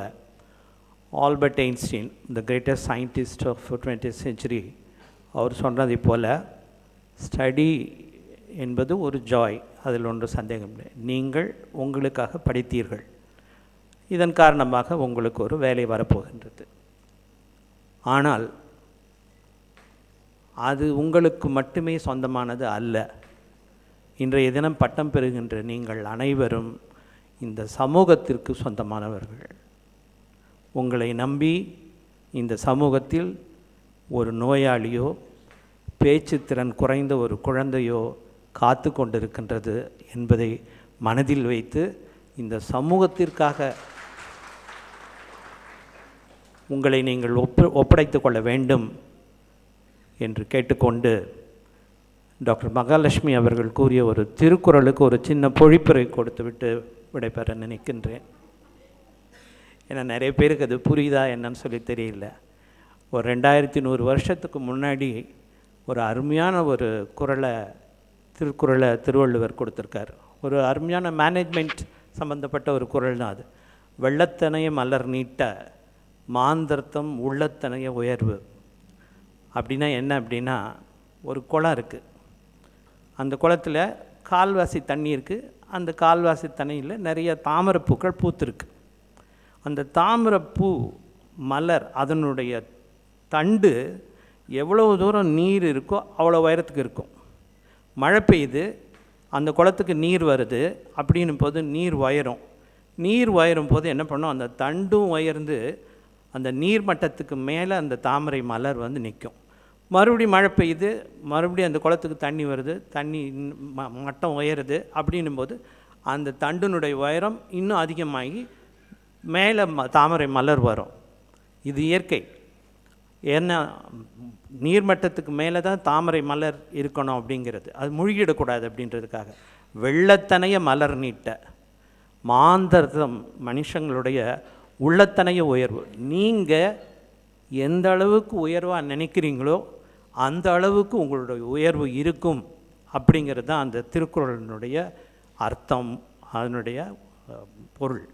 Albert Einstein, the greatest scientist of 20th century, அவர் சொன்னதை போல ஸ்டடி என்பது ஒரு ஜாய், அதில் ஒன்று சந்தேகம் இல்லை. நீங்கள் உங்களுக்காக படித்தீர்கள், இதன் காரணமாக உங்களுக்கு ஒரு வேலை வரப்போகின்றது. ஆனால் அது உங்களுக்கு மட்டுமே சொந்தமானது அல்ல. இன்றைய தினம் பட்டம் பெறுகின்ற நீங்கள் அனைவரும் இந்த சமூகத்திற்கு சொந்தமானவர்கள். உங்களை நம்பி இந்த சமூகத்தில் ஒரு நோயாளியோ பேச்சு திறன் குறைந்த ஒரு குழந்தையோ காத்து கொண்டிருக்கின்றது என்பதை மனதில் வைத்து இந்த சமூகத்திற்காக உங்களை நீங்கள் ஒப்படைத்து கொள்ள வேண்டும் என்று கேட்டுக்கொண்டு, டாக்டர் மகாலட்சுமி அவர்கள் கூறிய ஒரு திருக்குறளுக்கு ஒரு சின்ன பொழிப்புரை கொடுத்துவிட்டு விடைபெற நினைக்கின்றேன். ஏன்னா நிறைய பேருக்கு அது புரியுதா என்னன்னு சொல்லி தெரியல. ஒரு 2100 வருஷத்துக்கு முன்னாடி ஒரு அருமையான ஒரு திருக்குறளை திருவள்ளுவர் கொடுத்துருக்கார். ஒரு அருமையான மேனேஜ்மெண்ட் சம்பந்தப்பட்ட ஒரு குறள் தான் அது. வெள்ளத்தனைய மலர் நீட்ட மாந்தர்த்தம் உள்ளத்தனைய உயர்வு. அப்படின்னா என்ன அப்படின்னா, ஒரு குளம் இருக்குது, அந்த குளத்தில் கால்வாசி தண்ணி இருக்குது, அந்த கால்வாசி தண்ணியில் நிறைய தாமரைப்பூக்கள் பூத்திருக்கு. அந்த தாமரைப்பூ மலர் அதனுடைய தண்டு எவ்வளோ தூரம் நீர் இருக்கோ அவ்வளோ உயரத்துக்கு இருக்கும். மழை பெய்யுது, அந்த குளத்துக்கு நீர் வருது, அப்படின்னும் போது நீர் உயரும். நீர் உயரும் போது என்ன பண்ணும், அந்த தண்டும் உயர்ந்து அந்த நீர் மட்டத்துக்கு மேலே அந்த தாமரை மலர் வந்து நிற்கும். மறுபடியும் மழை பெய்யுது, மறுபடியும் அந்த குளத்துக்கு தண்ணி வருது, தண்ணி மட்டம் உயருது. அப்படின்னும் போது அந்த தண்டினுடைய உயரம் இன்னும் அதிகமாகி மேலே தாமரை மலர் வரும். இது இயற்கை. ஏன்னா நீர்மட்டத்துக்கு மேலே தான் தாமரை மலர் இருக்கணும் அப்படிங்கிறது, அது முழுகிடக்கூடாது அப்படின்றதுக்காக. வெள்ளத்தனைய மலர் நீட்ட மாந்தர்தம் மனுஷங்களுடைய உள்ளத்தனைய உயர்வு. நீங்கள் எந்த அளவுக்கு உயர்வாக நினைக்கிறீங்களோ அந்த அளவுக்கு உங்களுடைய உயர்வு இருக்கும் அப்படிங்கிறது தான் அந்த திருக்குறளினுடைய அர்த்தம், அதனுடைய பொருள்.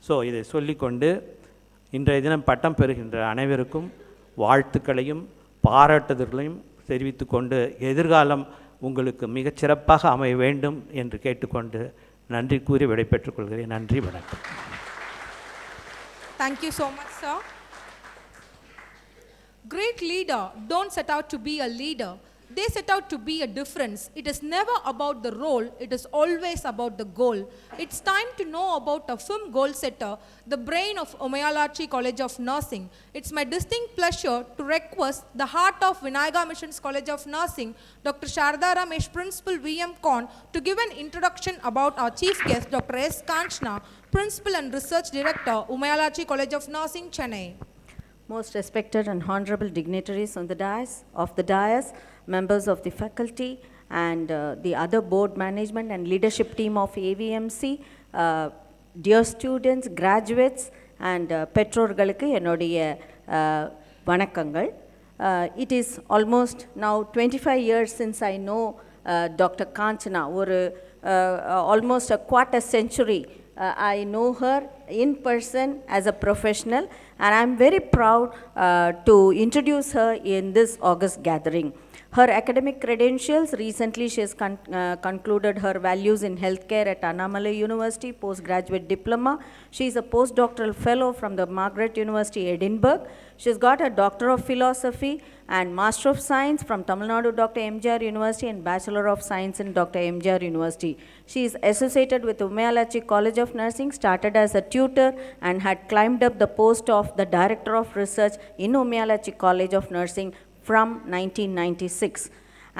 ஸோ இதை சொல்லிக்கொண்டு இன்றைய தினம் பட்டம் பெறுகின்ற அனைவருக்கும் வாழ்த்துக்களையும் பாராட்டுதல்களையும் தெரிவித்து கொண்டு எதிர்காலம் உங்களுக்கு மிகச்சிறப்பாக அமைய வேண்டும் என்று கேட்டுக்கொண்டு நன்றி கூறி விடைபெற்றுக் கொள்கிறேன். நன்றி, வணக்கம். Thank you so much, sir. Great leader don't set out to be a leader. They set out to be a difference. It is never about the role, it is always about the goal. It's time to know about a film goal setter, the brain of Umayalachi College of Nursing. It's my distinct pleasure to request the heart of Vinayaga Missions College of Nursing, Dr. Sharda Ramesh, Principal VMCON, to give an introduction about our chief guest, Dr. S. Kanchna, Principal and Research Director, Umayalachi College of Nursing, Chennai. Most respected and honorable dignitaries on the dais, members of the faculty and the other board management and leadership team of AVMC, dear students, graduates and பெற்றோர்களுக்கு என்னுடைய வணக்கங்கள். It is almost now 25 years since I know Dr. Kanchana, almost a quarter century. I know her in person as a professional, and I'm very proud to introduce her in this August gathering. Her academic credentials, recently she has concluded her values in healthcare at Annamalai University, postgraduate diploma. She is a postdoctoral fellow from the Margaret University, Edinburgh. She has got a Doctor of Philosophy and Master of Science from Tamil Nadu Dr. MGR University and Bachelor of Science in Dr. MGR University. She is associated with Umayalachi College of Nursing, started as a tutor and had climbed up the post of the Director of Research in Umayalachi College of Nursing from 1996.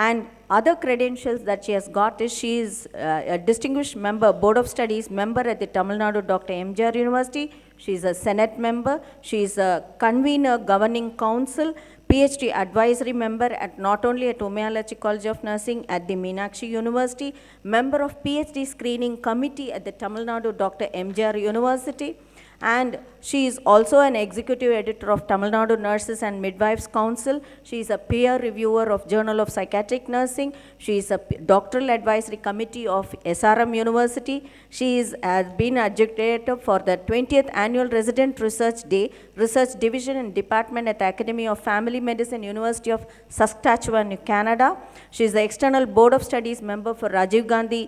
And other credentials that she has got is she is a distinguished member, Board of Studies member at the Tamil Nadu Dr. MGR University. She is a Senate member. She is a convener, governing council, PhD advisory member at not only at Umayalachi College of Nursing at the Meenakshi University, member of PhD screening committee at the Tamil Nadu Dr. MGR University. And she is also an executive editor of Tamil Nadu Nurses and Midwives Council. She is a peer reviewer of Journal of Psychiatric Nursing. She is a doctoral advisory committee of SRM University. She has been adjudicator for the 20th Annual Resident Research Day, Research Division and Department at the Academy of Family Medicine, University of Saskatchewan, Canada. She is the external Board of Studies member for Rajiv Gandhi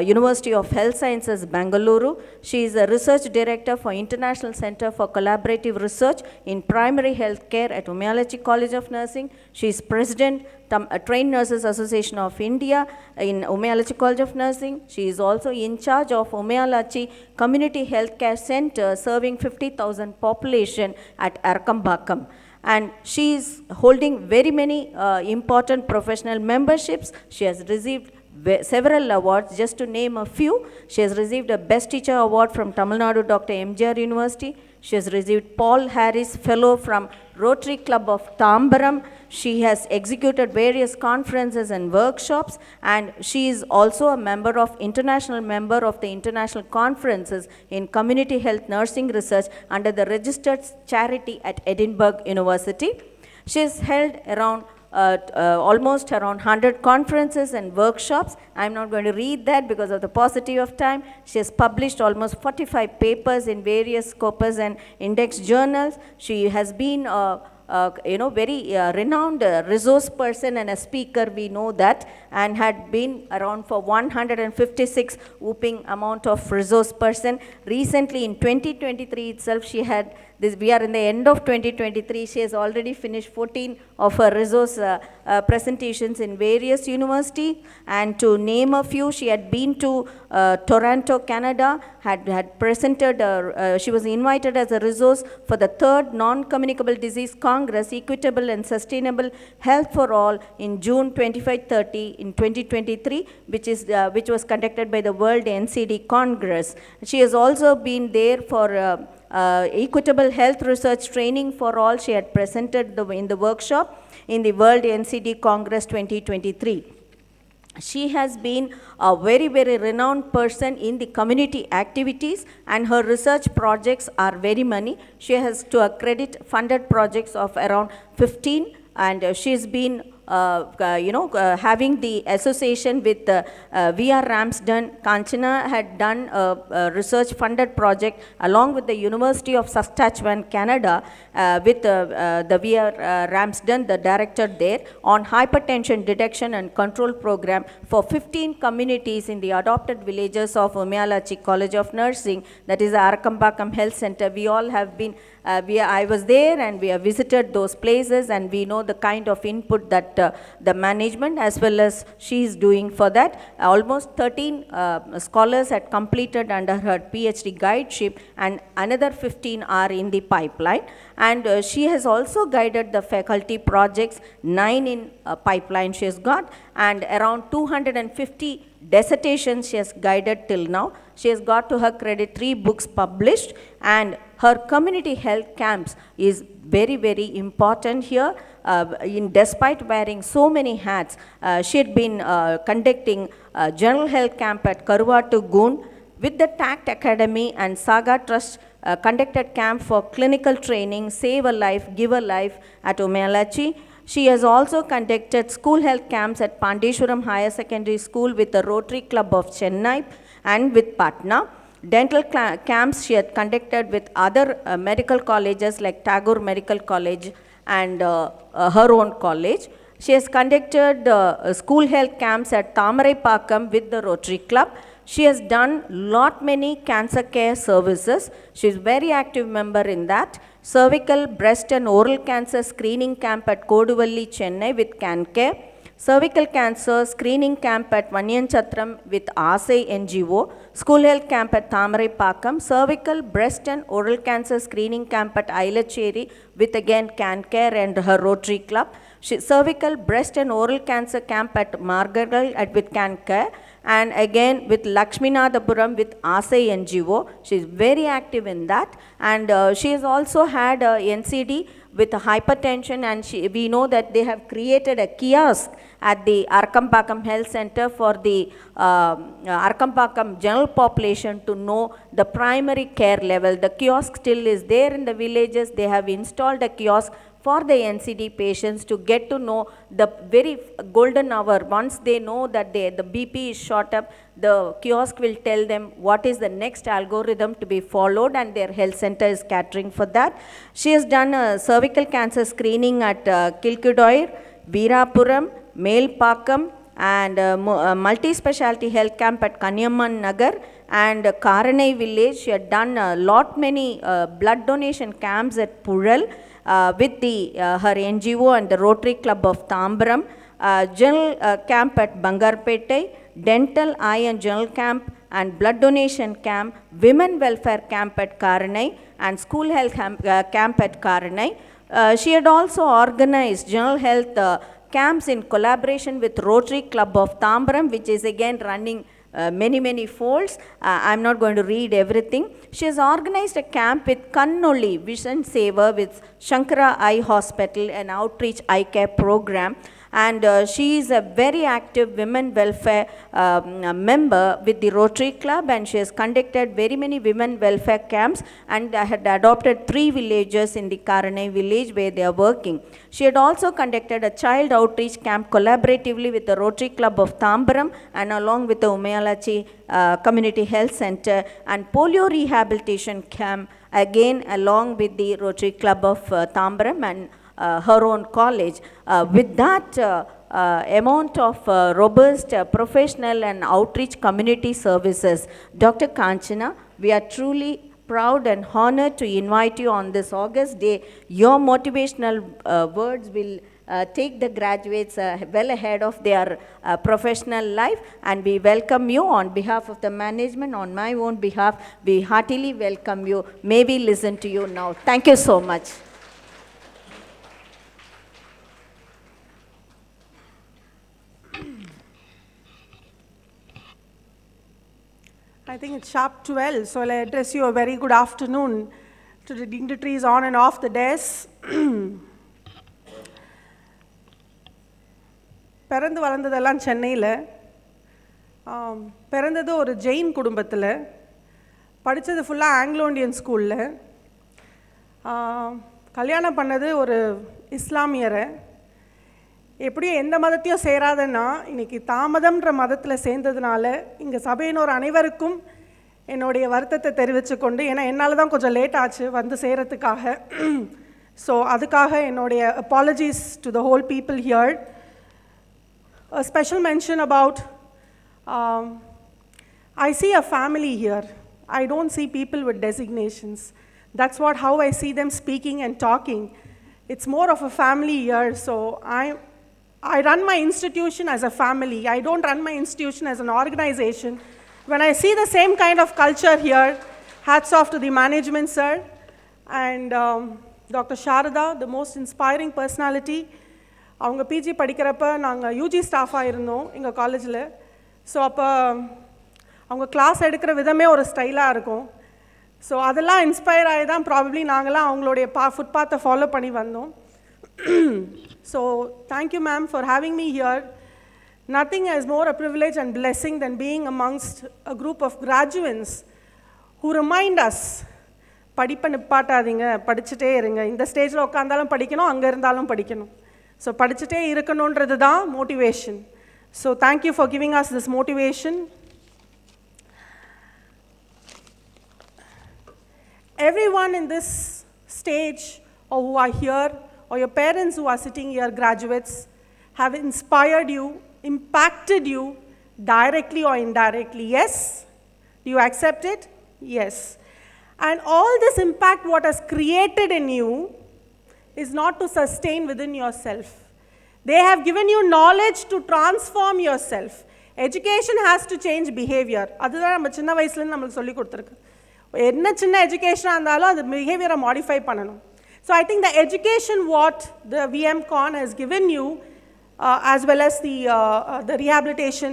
University of Health Sciences, Bangalore. She is a research director for International Center for Collaborative Research in Primary Health Care at Umayalachi College of Nursing. She is president, Trained Nurses Association of India in Umayalachi College of Nursing. She is also in charge of Umayalachi Community Health Care Center serving 50,000 population at Arkambakam. And she is holding very many important professional memberships. She has received several awards. Just to name a few, she has received a Best Teacher Award from Tamil Nadu Dr. MGR University. She has received Paul Harris Fellow from Rotary Club of Tambaram. She has executed various conferences and workshops, and she is also a international member of the international conferences in community health nursing research under the registered charity at Edinburgh University. She has held around almost around 100 conferences and workshops. I'm not going to read that because of the paucity of time. She has published almost 45 papers in various Scopus and index journals. She has been very renowned resource person and a speaker, we know that, and had been around for 156 whooping amount of resource person. Recently in 2023 itself, she had this, we are in the end of 2023, she has already finished 14 of her resource presentations in various universities, and to name a few, she had been to Toronto, Canada, had presented, she was invited as a resource for the 3rd Non-Communicable Disease Congress, Equitable and Sustainable Health for All in June 25-30 in 2023, which was conducted by the World NCD Congress. She has also been there for Equitable Health Research Training for All. She had presented in the workshop in the World NCD Congress 2023. She has been a very, very renowned person in the community activities, and her research projects are very many. She has to accredit funded projects of around 15, and she's been having the association with VR Ramsden. Kanchana had done a research funded project along with the University of Saskatchewan, Canada, with the VR Ramsden, the director there, on hypertension detection and control program for 15 communities in the adopted villages of Umayalachi College of Nursing, that is the Arakambakam Health Center. We all have been, I was there and we have visited those places, and we know the kind of input that the management as well as she is doing for that. Almost 13 scholars had completed under her PhD guideship, and another 15 are in the pipeline. And she has also guided the faculty projects, 9 in pipeline she has got, and around 250 dissertations she has guided till now. She has got to her credit 3 books published, and her community health camps is very, very important here. Despite wearing so many hats, she had been conducting a general health camp at Karuvatu Goon with the TACT Academy and Saga Trust conducted camp for clinical training, Save a Life, Give a Life at Umayalachi. She has also conducted school health camps at Pandeshwaram Higher Secondary School with the Rotary Club of Chennai and with Patna. Dental camps she had conducted with other medical colleges like Tagore Medical College and her own college. She has conducted school health camps at Tamarai Pakam with the Rotary Club. She has done many cancer care services. She is very active member in that. Cervical, breast and oral cancer screening camp at Koduvalli, Chennai with CanCare. Cervical cancer screening camp at Vanyanchatram with ASAI NGO. School health camp at Tamarai Pakam. Cervical, breast and oral cancer screening camp at Ailacheri with again CanCare and her Rotary Club. Cervical, breast and oral cancer camp at Margaral with CanCare, and again with Lakshminathapuram with ASAI NGO. She is very active in that, and she has also had a NCD with hypertension, and we know that they have created a kiosk at the Arkampakam Health Center for the Arkampakam general population to know the primary care level. The kiosk still is there in the villages. They have installed a kiosk for the NCD patients to get to know the very golden hour. Once they know that the BP is shot up, the kiosk will tell them what is the next algorithm to be followed, and their health center is catering for that. She has done a cervical cancer screening at Kilkidoir, Veerapuram, Melpakam, and multi-specialty health camp at Kanyaman Nagar and Karanai village. She had done many blood donation camps at Pural with her NGO and the Rotary Club of Tambaram, general camp at Bangarpete, dental, eye and general camp and blood donation camp, women welfare camp at Karanai, and school health camp at Karanai. She had also organized general health camps in collaboration with Rotary Club of Tambaram, which is again running many folds. I'm not going to read everything. She has organized a camp with Kannoli Vision Saver with Shankara Eye Hospital, an outreach eye care program. And she is a very active women welfare member with the Rotary Club, and she has conducted very many women welfare camps and had adopted 3 villages in the Karanai village where they are working. She had also conducted a child outreach camp collaboratively with the Rotary Club of Tambaram and along with the Umayalachi Community Health Center, and polio rehabilitation camp again along with the Rotary Club of Tambaram and her own college. With that amount of robust professional and outreach community services, Dr. Kanchana, we are truly proud and honored to invite you on this August day. Your motivational words will take the graduates well ahead of their professional life, and we welcome you on behalf of the management. On my own behalf, we heartily welcome you. May we listen to you now. Thank you so much. I think it's sharp 12, so I'll address you a very good afternoon to the dignitaries on and off the desk. பிறந்து வளர்ந்ததெல்லாம் சென்னையில், பிறந்தது ஒரு ஜெயின் குடும்பத்தில், படித்தது ஃபுல்லாக Anglo Indian ஸ்கூலில், கல்யாணம் பண்ணது ஒரு இஸ்லாமியரை. எப்படியும் எந்த மதத்தையும் சேராதன்னா இன்றைக்கி தாமதம்ன்ற மதத்தில் சேர்ந்ததுனால இங்கே சபையினோர் அனைவருக்கும் என்னுடைய வருத்தத்தை தெரிவித்து கொண்டு, ஏன்னா என்னால் தான் கொஞ்சம் லேட் ஆச்சு வந்து சேரத்துக்காக. ஸோ அதுக்காக என்னுடைய apologies to the whole people here. A special mention about, I see a family here. I don't see people with designations. That's how I see them speaking and talking. It's more of a family here. So I run my institution as a family. I don't run my institution as an organization. When I see the same kind of culture here, hats off to the management, sir, and Dr. Sharada, the most inspiring personality. அவங்க PG படிக்கிறப்ப நாங்கள் UG ஸ்டாஃபாக இருந்தோம் எங்கள் காலேஜில். So அப்போ அவங்க class எடுக்கிற விதமே ஒரு ஸ்டைலாக இருக்கும். ஸோ அதெல்லாம் இன்ஸ்பயர் ஆகி தான் ப்ராபப்ளி நாங்களாம் அவங்களுடைய ஃபுட்பாத்தை ஃபாலோ பண்ணி வந்தோம். So thank you ma'am for having me here. Nothing is more a privilege and blessing than being amongst a group of graduates who remind us, படிப்பை நிப்பாட்டாதீங்க, படிச்சுட்டே இருங்க. இந்த ஸ்டேஜில் உட்காந்தாலும் படிக்கணும், அங்கே இருந்தாலும் படிக்கணும். ஸோ படிச்சுட்டே இருக்கணுன்றது தான் motivation. So thank you for giving us this motivation. Everyone in this stage or who are here, or your parents who are sitting here, graduates, have inspired you, impacted you directly or indirectly. Yes? Do you accept it? Yes. And all this impact what has created in you is not to sustain within yourself. They have given you knowledge to transform yourself. Education has to change behavior. அதுதான் நம்ம சின்ன வயசுலேருந்து நம்மளுக்கு சொல்லி கொடுத்துருக்கு. என்ன சின்ன எஜுகேஷனாக இருந்தாலும் அது பிஹேவியரை மாடிஃபை பண்ணணும். So I think the education what the VMCON has given you, as well as the rehabilitation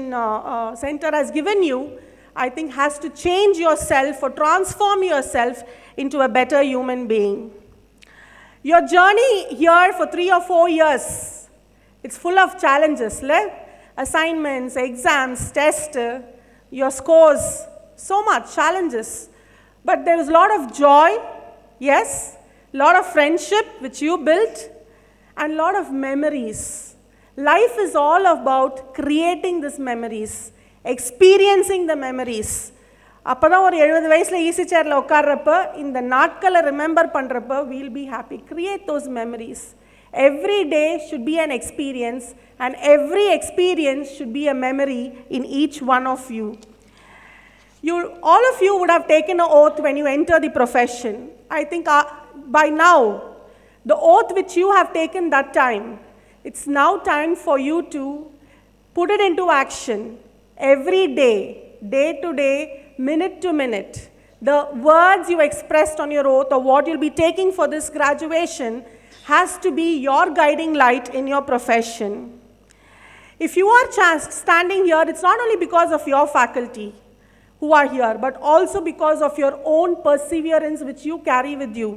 center has given you, I think has to change yourself or transform yourself into a better human being. Your journey here for 3 or 4 years, it's full of challenges, assignments, exams, tests, your scores, so much challenges. But there is a lot of joy, yes, a lot of friendship which you built, and a lot of memories. Life is all about creating these memories, experiencing the memories. அப்போ தான் ஒரு 70 வயசில் easy சேரில் உட்கார்றப்ப இந்த நாட்களை remember பண்ணுறப்ப we'll be happy. Create those memories. Every day should be an experience, and every experience should be a memory in each one of you. All of you would have taken an oath when you enter the profession. I think by now, the oath which you have taken that time, it's now time for you to put it into action every day, day to day, minute to minute. The words you expressed on your oath or what you'll be taking for this graduation has to be your guiding light in your profession. If you are standing here, it's not only because of your faculty who are here, but also because of your own perseverance which you carry with you.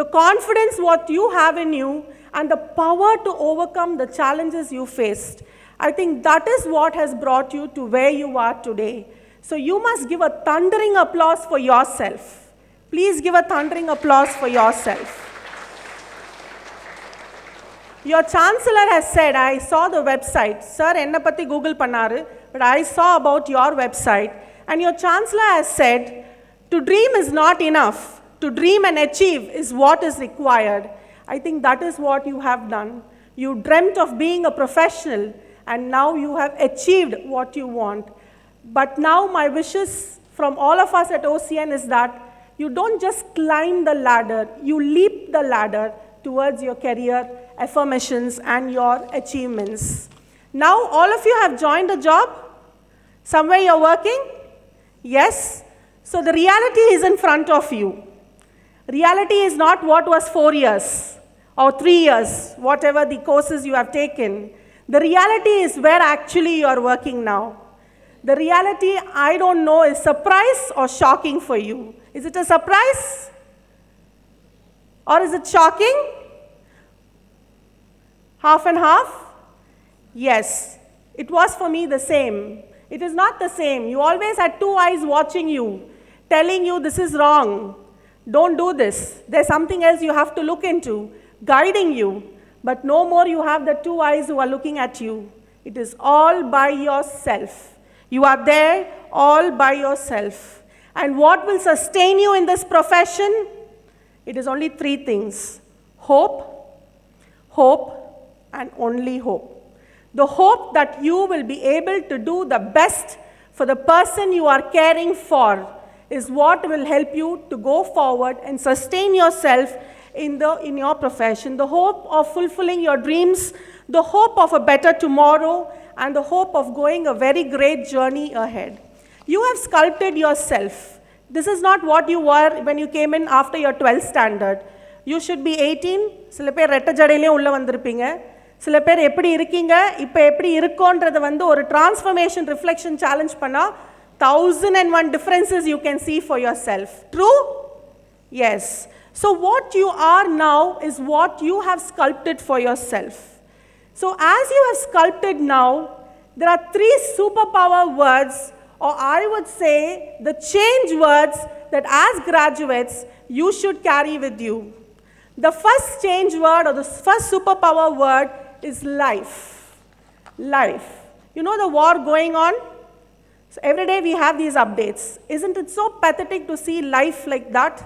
The confidence what you have in you and the power to overcome the challenges you faced. I think that is what has brought you to where you are today. So you must give a thundering applause for yourself. Please give a thundering applause for yourself. Your chancellor has said, I saw the website. Sir, enna patti Google pannaru, but I saw about your website. And your chancellor has said, to dream is not enough. To dream and achieve is what is required. I think that is what you have done. You dreamt of being a professional, and now you have achieved what you want. But now my wishes from all of us at OCN is that you don't just climb the ladder, you leap the ladder towards your career affirmations and your achievements. Now all of you have joined a job. Somewhere you're working? Yes. So the reality is in front of you. Reality is not what was 4 years or 3 years, whatever the courses you have taken. The reality is where actually you are working now. The reality, I don't know, is surprise or shocking for you. Is it a surprise? Or is it shocking? Half and half? Yes. It was for me the same. It is not the same. You always had two eyes watching you, telling you this is wrong. Don't do this. There's something else you have to look into, guiding you. But no more you have the two eyes who are looking at you. It is all by yourself. You are there all by yourself. And what will sustain you in this profession? It is only three things: hope, hope, and only hope. The hope that you will be able to do the best for the person you are caring for is what will help you to go forward and sustain yourself in your profession. The hope of fulfilling your dreams, the hope of a better tomorrow, and the hope of going a very great journey ahead. You have sculpted yourself. This is not what you were when you came in after your 12th standard. You should be 18. சில பேர் ரெட்ட ஜடையிலே உள்ள வந்திருப்பீங்க. சில பேர் எப்படி இருக்கீங்க, இப்போ எப்படி இருக்கோன்றது வந்து ஒரு transformation reflection challenge பண்ணா 1001 differences you can see for yourself. True? Yes. So what you are now is what you have sculpted for yourself. So as you have sculpted now, there are three superpower words, or I would say the change words that as graduates you should carry with you. The first change word or the first superpower word is life. Life. You know the war going on? So every day we have these updates. Isn't it so pathetic to see life like that?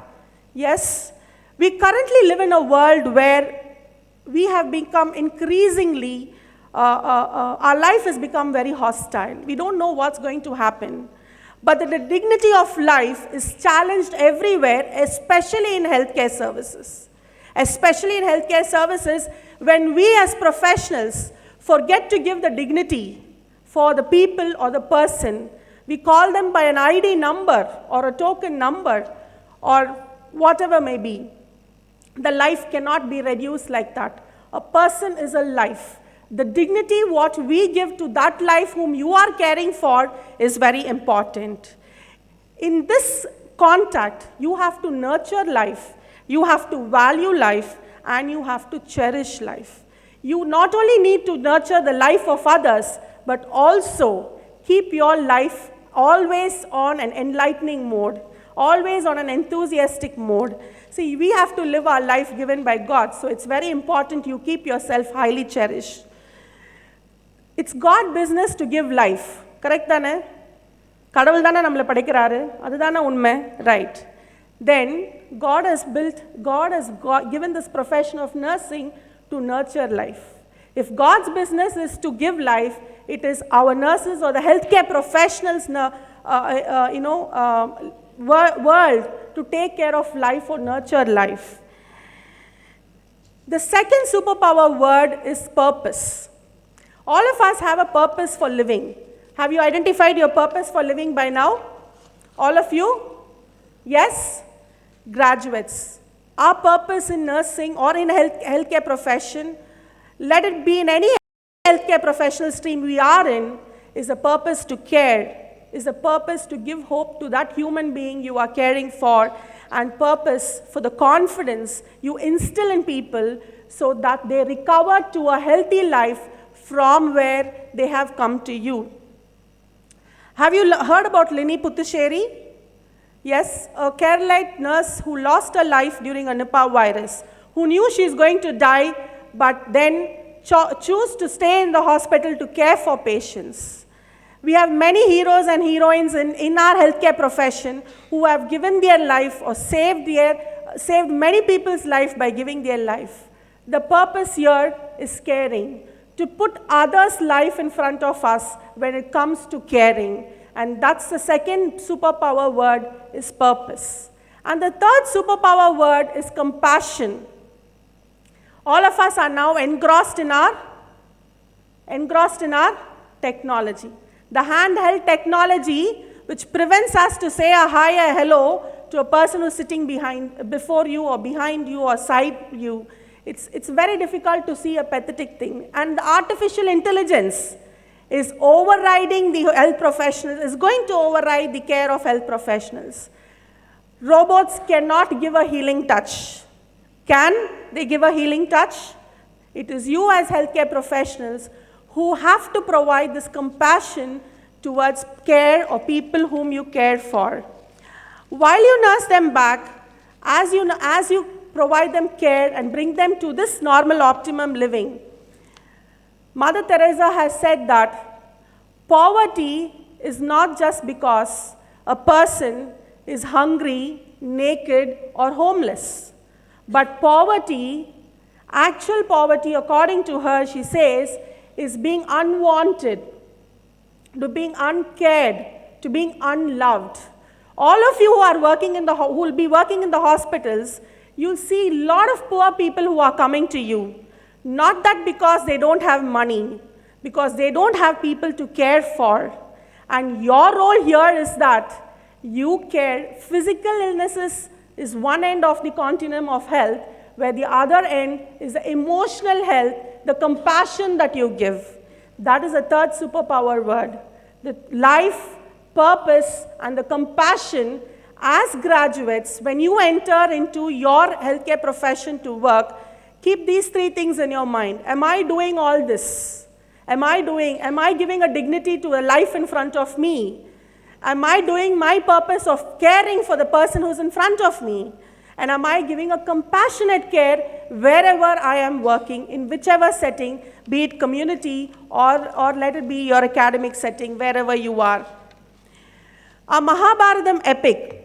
Yes. We currently live in a world where we have become increasingly, our life has become very hostile. We don't know what's going to happen. But the dignity of life is challenged everywhere, especially in healthcare services. Especially in healthcare services, when we as professionals forget to give the dignity for the people or the person, we call them by an ID number or a token number or whatever may be. The life cannot be reduced like that. A person is a life. The dignity what we give to that life whom you are caring for is very important. In this contact, you have to nurture life, you have to value life, and you have to cherish life. You not only need to nurture the life of others, but also keep your life always on an enlightening mode, always on an enthusiastic mode. See, we have to live our life given by God, so it's very important you keep yourself highly cherished. It's God's business to give life. Correct தானே? கடவுள் தானே நம்மளை படைக்கிறாரு. அதுதானே உண்மை. Right. Then God has given this profession of nursing to nurture life. If God's business is to give life, it is our nurses or the healthcare professionals world to take care of life or nurture life. The second superpower word is purpose. All of us have a purpose for living. Have you identified your purpose for living by now? All of you? Yes? Graduates. Our purpose in nursing or in healthcare profession, let it be in any healthcare professional stream we are in, is a purpose to care, is a purpose to give hope to that human being you are caring for, and purpose for the confidence you instill in people so that they recover to a healthy life from where they have come to you. Have you heard about Lini Puttucheri? Yes, a Keralite nurse who lost her life during a Nipah virus, who knew she is going to die, but then choose to stay in the hospital to care for patients. We have many heroes and heroines in our healthcare profession who have given their life or saved many people's life by giving their life. The purpose here is caring, to put others' life in front of us when it comes to caring. And that's the second superpower word, is purpose. And the third superpower word is compassion. All of us are now engrossed in our technology. The handheld technology which prevents us to say a hi, a hello to a person who's sitting before you or behind you or side you. It's very difficult to see a pathetic thing. And the artificial intelligence is overriding the health professionals, is going to override the care of health professionals. Robots cannot give a healing touch. Can they give a healing touch? It is you as healthcare professionals who have to provide this compassion towards care or people whom you care for. While you nurse them back, as you provide them care and bring them to this normal optimum living, Mother Teresa has said that poverty is not just because a person is hungry, naked, or homeless. But poverty, actual poverty, according to her, she says, is being unwanted, to being uncared, to being unloved. All of you who are working who will be working in the hospitals, you'll see a lot of poor people who are coming to you. Not that because they don't have money, because they don't have people to care for. And your role here is that you care. Physical illnesses is one end of the continuum of health, where the other end is the emotional health, the compassion that you give. That is the third superpower word. The life, purpose, and the compassion as graduates, when you enter into your healthcare profession to work, keep these three things in your mind. Am I doing all this? Am I giving a dignity to a life in front of me? Am I doing my purpose of caring for the person who's in front of me? And am I giving a compassionate care wherever I am working, in whichever setting, be it community or let it be your academic setting, wherever you are. Our Mahabharatam epic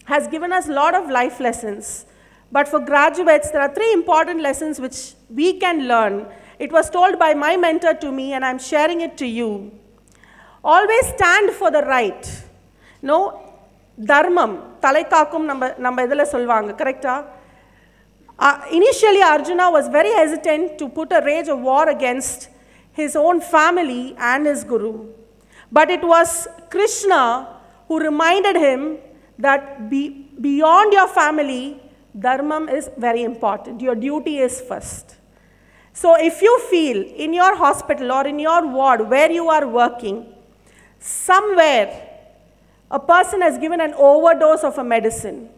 has given us a lot of life lessons. But for graduates, there are three important lessons which we can learn. It was told by my mentor to me, and I'm sharing it to you. Always stand for the right. No, dharmam, talaikaakum namba idhula solvaanga, correcta? Initially, Arjuna was very hesitant to put a rage of war against his own family and his guru. But it was Krishna who reminded him that beyond your family, dharmam is very important. Your duty is first. So if you feel in your hospital or in your ward where you are working, somewhere a person has given an overdose of a medicine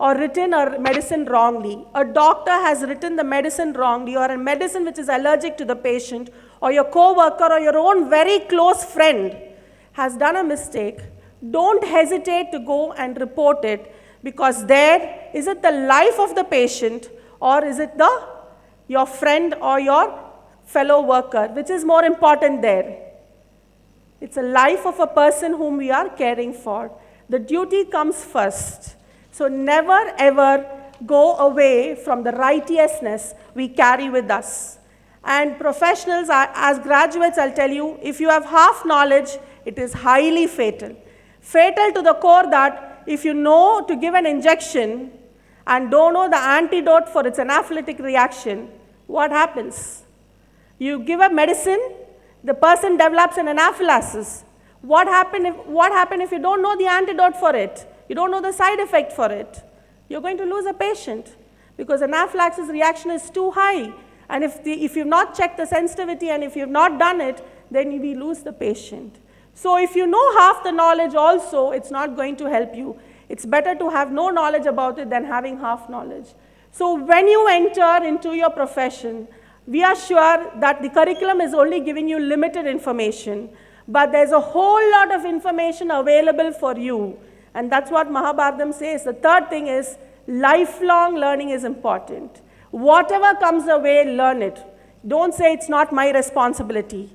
or written a medicine wrongly, a doctor has written the medicine wrongly, or a medicine which is allergic to the patient, or your co-worker or your own very close friend has done a mistake, don't hesitate to go and report it, because there, is it the life of the patient or is it your friend or your fellow worker, which is more important there? It's a life of a person whom we are caring for. The duty comes first. So never ever go away from the righteousness we carry with us. And professionals, as graduates, I'll tell you, if you have half knowledge, it is highly fatal. Fatal to the core that if you know to give an injection and don't know the antidote for its anaphylactic reaction, what happens? You give a medicine, the person develops an anaphylaxis. What happens if you don't know the antidote for it? You don't know the side effect for it. You're going to lose a patient because anaphylaxis reaction is too high. And if you've not checked the sensitivity and if you've not done it, then we lose the patient. So if you know half the knowledge also, it's not going to help you. It's better to have no knowledge about it than having half knowledge. So when you enter into your profession, we are sure that the curriculum is only giving you limited information, but there's a whole lot of information available for you. And that's what Mahabharatam says. The third thing is lifelong learning is important. Whatever comes your way, learn it. Don't say it's not my responsibility.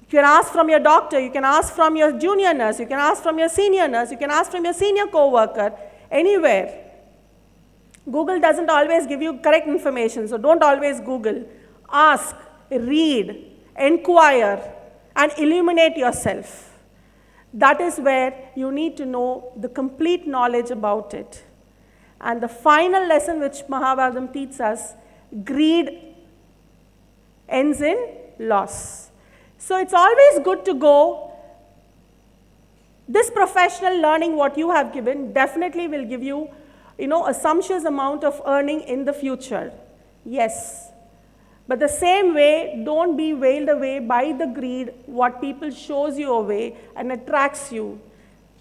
You can ask from your doctor, you can ask from your junior nurse, you can ask from your senior nurse, you can ask from your senior co-worker, anywhere. Google doesn't always give you correct information, so don't always Google. Ask, read, inquire, and illuminate yourself. That is where you need to know the complete knowledge about it. And the final lesson which Mahabharata teaches us, greed ends in loss. So it's always good to go. This professional learning what you have given definitely will give you, a sumptuous amount of earning in the future. Yes. But the same way, don't be veiled away by the greed, what people shows you away and attracts you.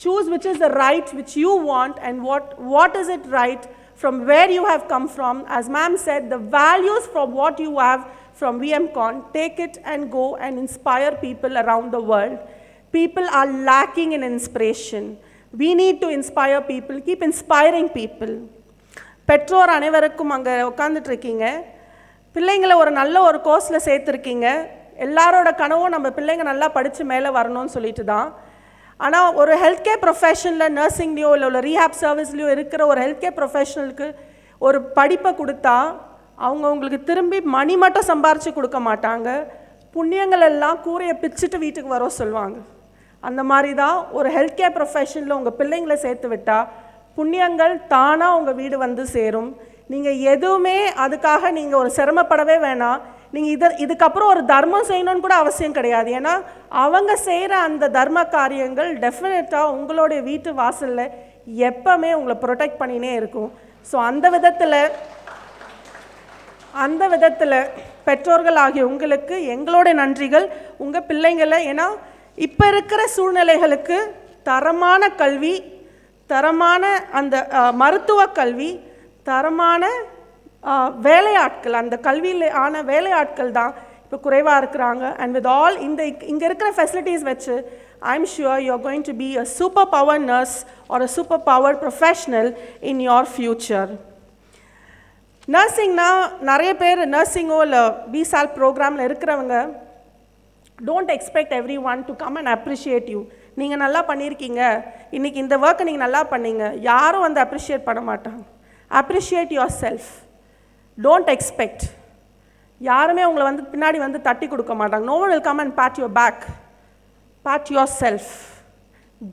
Choose which is the right which you want and what is it right from where you have come from. As ma'am said, the values from what you have from VMCON, take it and go and inspire people around the world. People are lacking in inspiration. We need to inspire people, keep inspiring people. பெற்றோர் அனைவருக்கும் அங்கே உட்காந்துட்டு இருக்கீங்க, பிள்ளைங்களை ஒரு நல்ல ஒரு கோர்ஸில் சேர்த்துருக்கீங்க. எல்லாரோட கனவும் நம்ம பிள்ளைங்க நல்லா படித்து மேலே வரணும்னு சொல்லிட்டு தான். ஆனால் ஒரு ஹெல்த் கேர் ப்ரொஃபஷனில் நர்சிங்லேயோ இல்லை ஒரு ரீஹாப் சர்வீஸ்லையோ இருக்கிற ஒரு ஹெல்த் கேர் ப்ரொஃபஷனலுக்கு ஒரு படிப்பை கொடுத்தா அவங்க உங்களுக்கு திரும்பி மணி மட்டும் சம்பாரித்து கொடுக்க மாட்டாங்க, புண்ணியங்கள் எல்லாம் கூரையை பிச்சுட்டு வீட்டுக்கு வர சொல்லுவாங்க. அந்த மாதிரி தான் ஒரு ஹெல்த் கேர் ப்ரொஃபஷனில் உங்கள் பிள்ளைங்களை சேர்த்து விட்டால் புண்ணியங்கள் தானாக உங்கள் வீடு வந்து சேரும். நீங்கள் எதுவுமே அதுக்காக நீங்கள் ஒரு சிரமப்படவே வேணாம். நீங்கள் இதுக்கப்புறம் ஒரு தர்மம் செய்யணும்னு கூட அவசியம் கிடையாது. ஏன்னா அவங்க செய்கிற அந்த தர்ம காரியங்கள் டெஃபினட்டாக உங்களுடைய வீட்டு வாசலில் எப்பவுமே உங்களை ப்ரொடெக்ட் பண்ணினே இருக்கும். ஸோ அந்த விதத்தில் பெற்றோர்கள் ஆகிய உங்களுக்கு எங்களுடைய நன்றிகள். உங்கள் பிள்ளைங்களை, ஏன்னா இப்போ இருக்கிற சூழ்நிலைகளுக்கு தரமான கல்வி, தரமான அந்த மருத்துவ கல்வி, தரமான வேலையாட்கள், அந்த கல்வியில் ஆன வேலையாட்கள் தான் இப்போ குறைவாக இருக்கிறாங்க. அண்ட் வித் ஆல் இங்கே இருக்கிற ஃபெசிலிட்டிஸ் வச்சு I am sure you are going to be a super power nurse or a super power professional in your future. நர்சிங்னா நிறைய பேர் நர்சிங்கோ இல்லை பிசால் ப்ரோக்ராமில் இருக்கிறவங்க don't expect everyone to come and appreciate you. நீங்கள் நல்லா பண்ணியிருக்கீங்க, இன்றைக்கி இந்த ஒர்க்கை நீங்கள் நல்லா பண்ணீங்க, யாரும் வந்து அப்ரிஷியேட் பண்ண மாட்டாங்க. Appreciate yourself. Don't expect. யாருமே உங்களை வந்து பின்னாடி வந்து தட்டி கொடுக்க மாட்டாங்க. No one will come and pat your back. Pat yourself.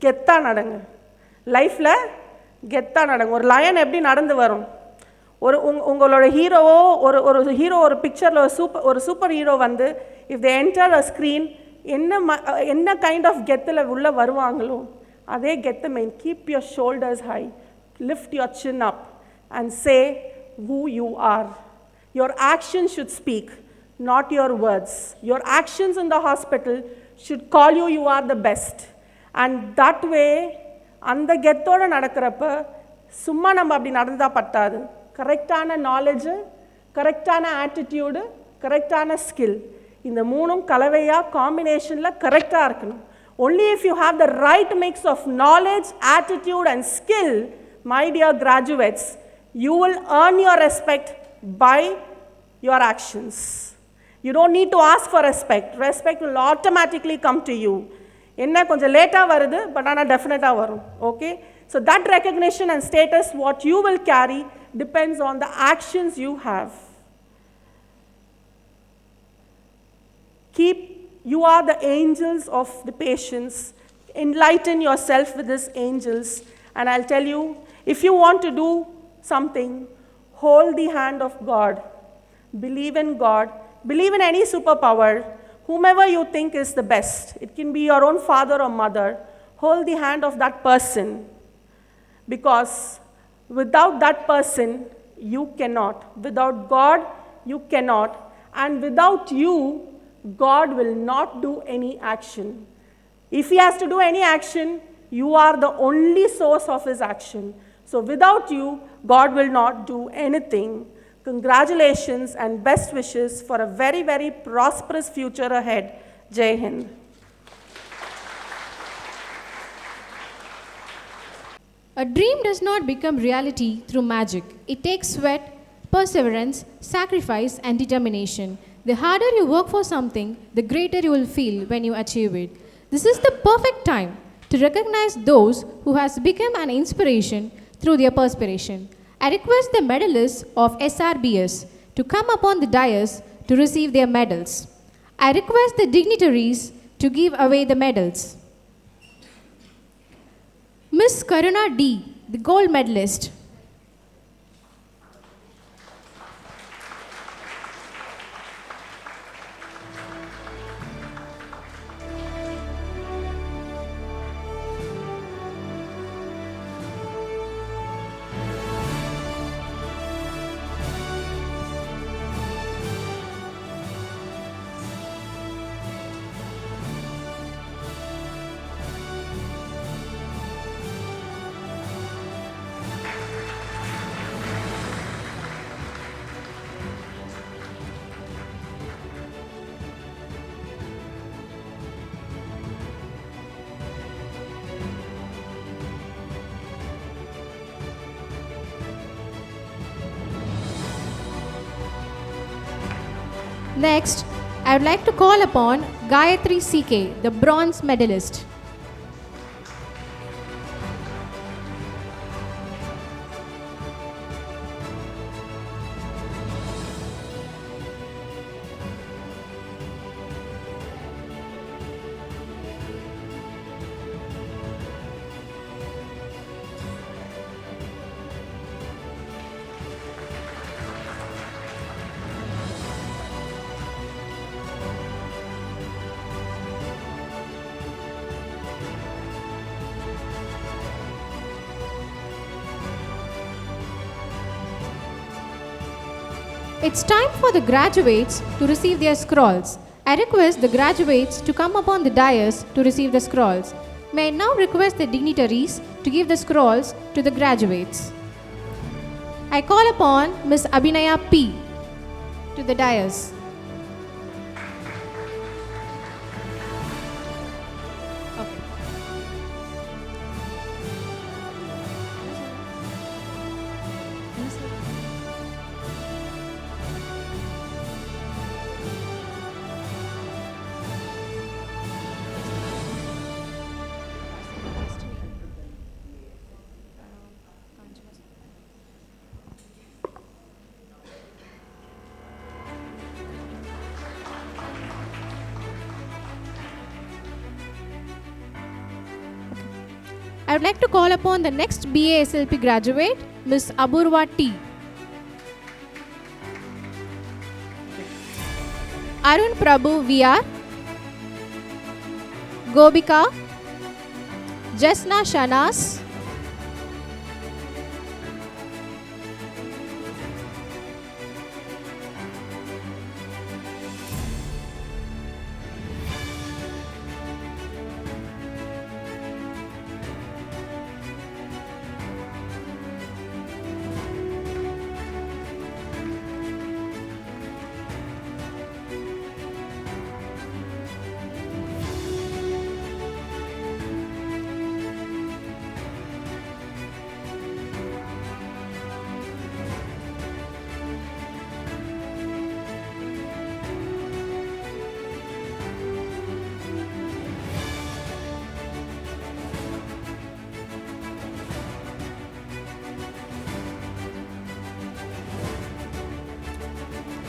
கெத்தாக நடங்க. லைஃப்பில் கெத்தாக நடங்க. ஒரு லயன் எப்படி நடந்து வரும்? உங்களோட ஹீரோவோ ஒரு பிக்சரில் ஒரு சூப்பர் ஹீரோ வந்து if they enter a screen என்ன கைண்ட் ஆஃப் கெத்தில் உள்ளே வருவாங்களோ அதே கெத்தை மெயின். Keep your shoulders high, lift your chin up and say who you are. Your actions should speak, not your words. Your actions in the hospital should call you are the best. And that way, அந்த கெத்தோடு நடக்கிறப்ப சும்மா நம்ம அப்படி நடந்தால் பத்தாது. கரெக்டான knowledge, கரெக்டான attitude, கரெக்டான ஸ்கில், இந்த மூணும் கலவையாக காம்பினேஷனில் கரெக்டாக இருக்கணும். Only if you have the right mix of knowledge, attitude and skill, my dear graduates, you will earn your respect by your actions. You don't need to ask for respect. Respect will automatically come to you. என்ன கொஞ்சம் லேட்டாக வருது, but ஆனால் டெஃபினட்டாக வரும். Okay, so that recognition and status what you will carry depends on the actions you have. You are the angels of the patients. Enlighten yourself with these angels. And I'll tell you, if you want to do something, hold the hand of God. Believe in God. Believe in any superpower. Whomever you think is the best. It can be your own father or mother. Hold the hand of that person. Because without that person, you cannot. Without God, you cannot. And without you, God will not do any action. If He has to do any action, you are the only source of His action. So without you, God will not do anything. Congratulations and best wishes for a very, very prosperous future ahead. Jai Hind. A dream does not become reality through magic. It takes sweat, perseverance, sacrifice, and determination. The harder you work for something, the greater you will feel when you achieve it. This is the perfect time to recognize those who has become an inspiration through their perspiration. I request the medalists of SRBS to come upon the dais to receive their medals. I request the dignitaries to give away the medals. Miss Karuna D., the gold medalist. Next, I would like to call upon Gayatri CK, the bronze medalist. It's time for the graduates to receive their scrolls. I request the graduates to come upon the dais to receive the scrolls. May I now request the dignitaries to give the scrolls to the graduates. I call upon Miss Abhinaya P. to the dais. I would like to call upon the next BA SLP graduate, Ms. Apurva T. Arun Prabhu VR, Gobika, Jasna Shanas,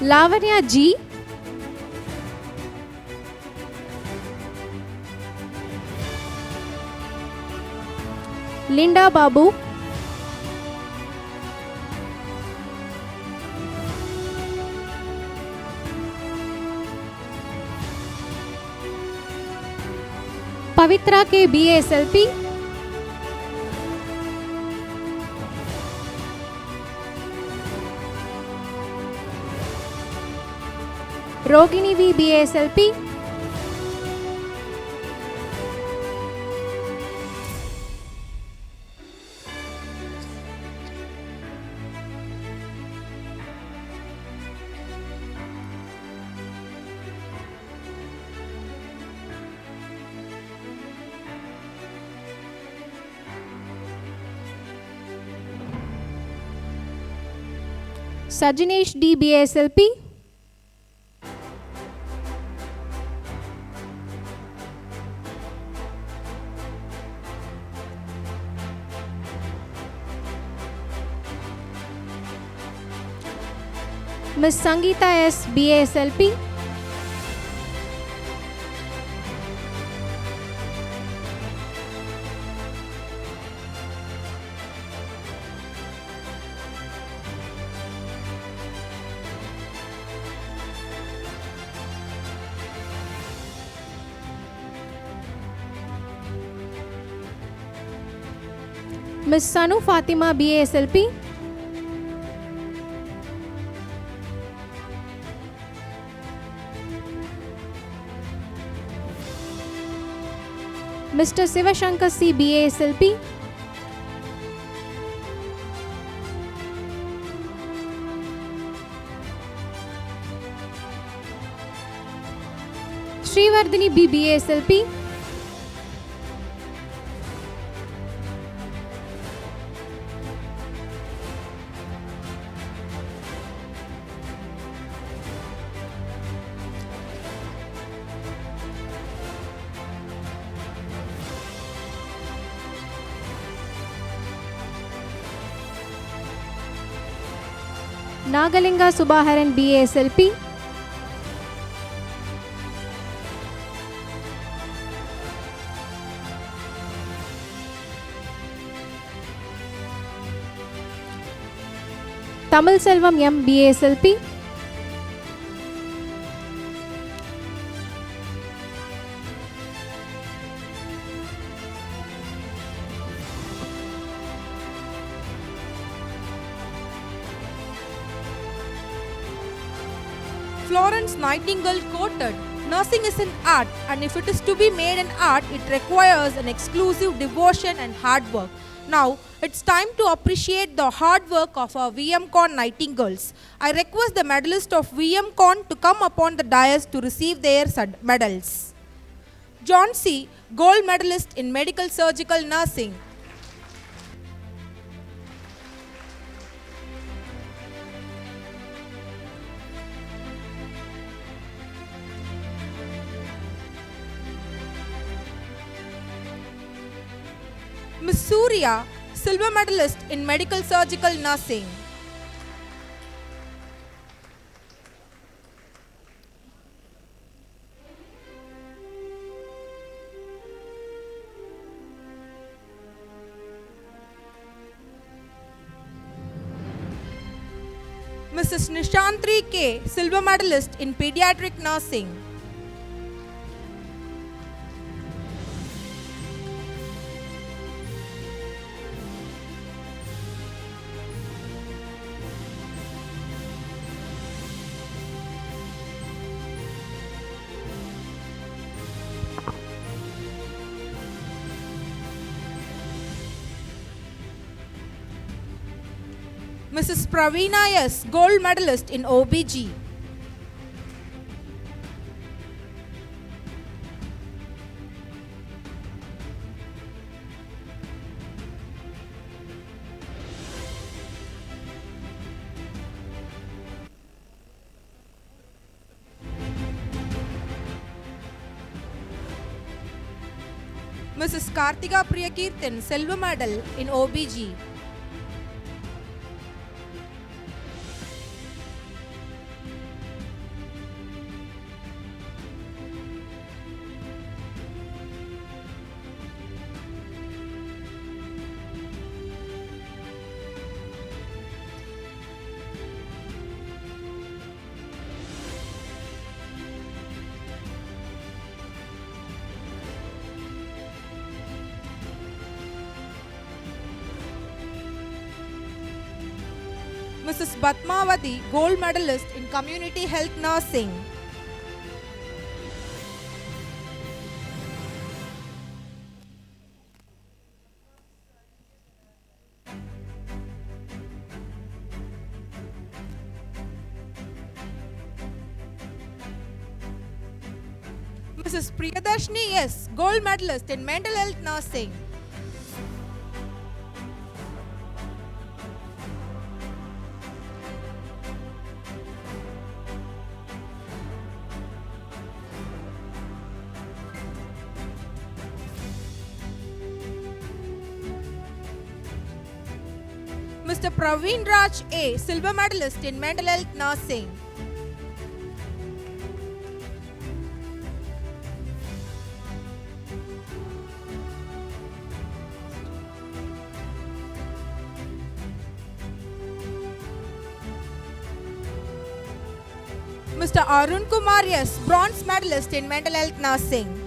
Lavanya G. Linda Babu. Pavitra K. BASLP. Rogini V. BASLP. Sajinesh D. BASLP. Ms. Sangeeta S., BASLP. Ms. Sanu Fatima, BASLP. Mr. Sivashankar C., BASLP. Srivardhini B., BASLP. Nagalinga Subaharan, BASLP. Tamil Selvam M., BASLP. Florence Nightingale quoted, "Nursing is an art, and if it is to be made an art, it requires an exclusive devotion and hard work." Now, it's time to appreciate the hard work of our VMCON Nightingales. I request the medalists of VMCON to come upon the dais to receive their medals. John C., gold medalist in medical surgical nursing. Ms. Surya, silver medalist in medical surgical nursing. Mrs. Nishantri K., silver medalist in pediatric nursing. Mrs. Praveena S., gold medalist in OBG. Mrs. Kartika Priyakirtan, silver medal in OBG. Mrs. Batmavati, gold medalist in community health nursing. Mrs. Priyadarshini S., gold medalist in mental health nursing. Mr. Praveen Raj A, silver medalist in mental health nursing. Mr. Arun Kumar S, bronze medalist in mental health nursing.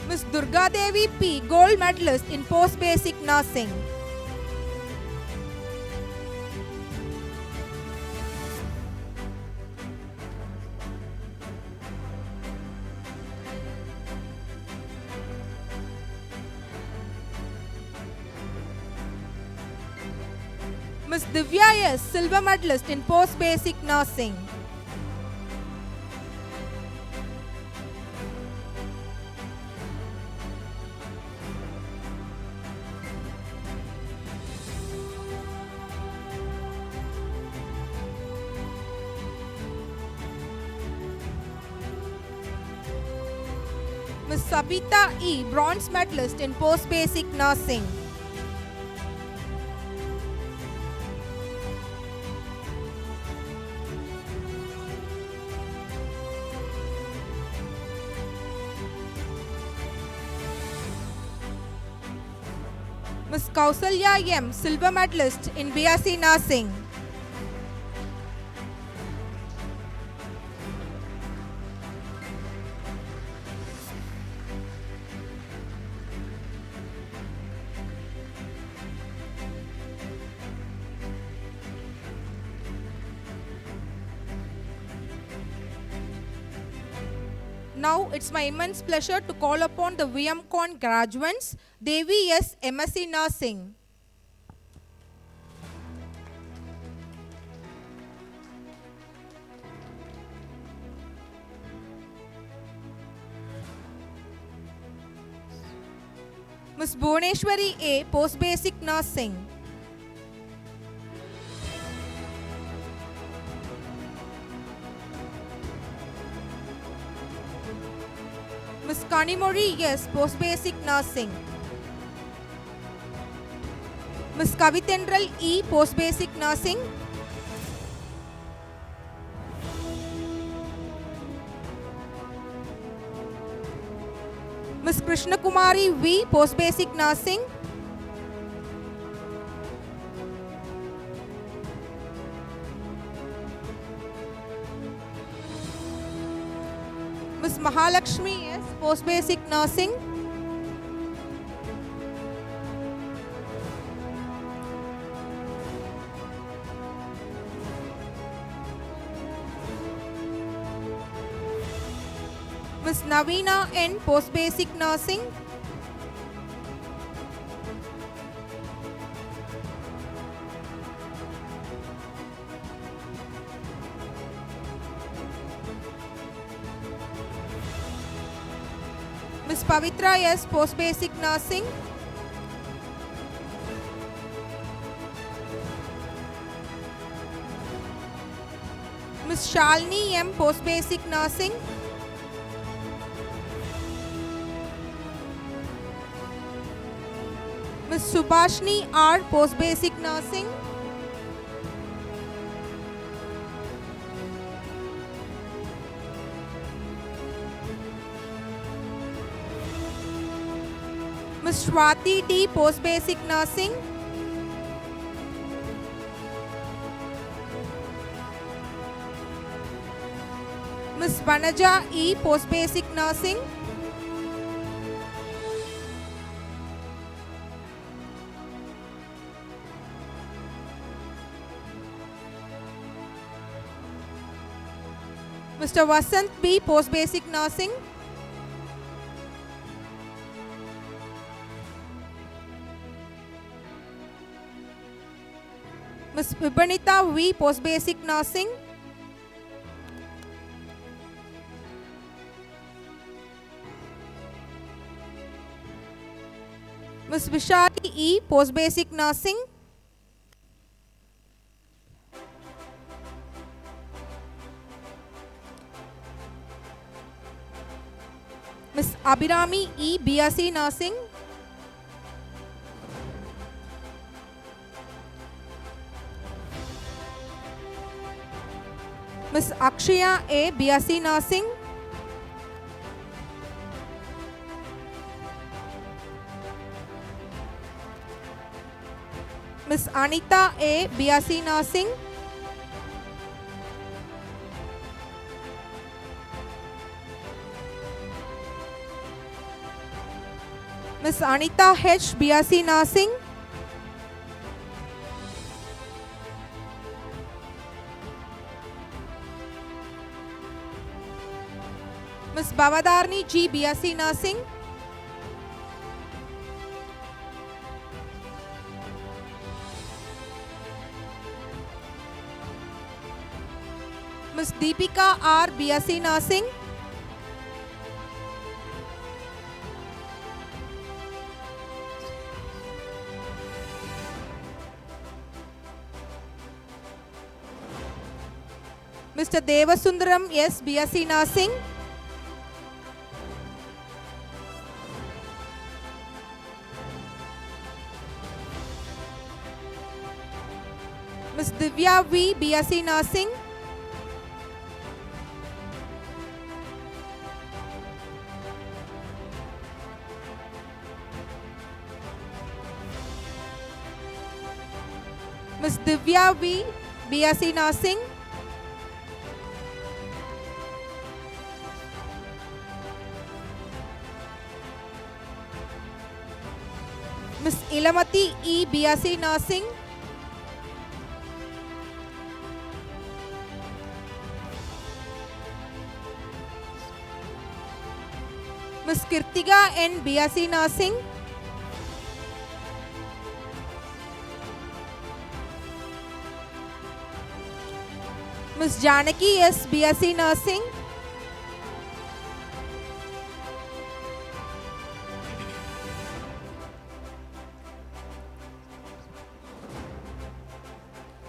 Ms. Durga Devi P, gold medalist in post-basic nursing. Ms. Divya S, silver medalist in post-basic nursing. Ms. Sabita E, bronze medalist in post-basic nursing. Ms. Kausalya M, silver medalist in BSc nursing. Now it's my immense pleasure to call upon the VMCON graduates, Devi S, MSc Nursing. Ms. Bhuneshwari A, post-basic nursing. Ms. Kanimori S, post-basic nursing. Ms. Kavitendral E, post-basic nursing. Ms. Krishna Kumari V, post-basic nursing. Ms. Mahalakshmi S, post-basic nursing. Ms. Navina N, post-basic nursing. Ms. Pavitra S, post-basic nursing. Ms. Shalini M, post-basic nursing. Ms. Subhashni R, post-basic nursing. Ms. Swati D, post-basic nursing. Ms. Vanaja E, post-basic nursing. Mr. Vasant B, post-basic nursing. Ms. Vibhanita V, post-basic nursing. Ms. Vishali E, post-basic nursing. Ms. Abhirami E. BSc Nursing. Ms. Akshaya A. BSc Nursing. Ms. Anita A. BSc Nursing. Ms. Anita H. BSc Nursing. Ms. Bavadarni G. BSc Nursing. Ms. Deepika R. BSc Nursing. Mr. Devasundaram S. BSc Nursing. Ms. Divya V. BSc Nursing. Ms. Divya V. BSc Nursing. Ms. Ilamati E. BSc Nursing. Ms. Kirtiga N. BSc Nursing. Ms. Janaki S. BSc Nursing.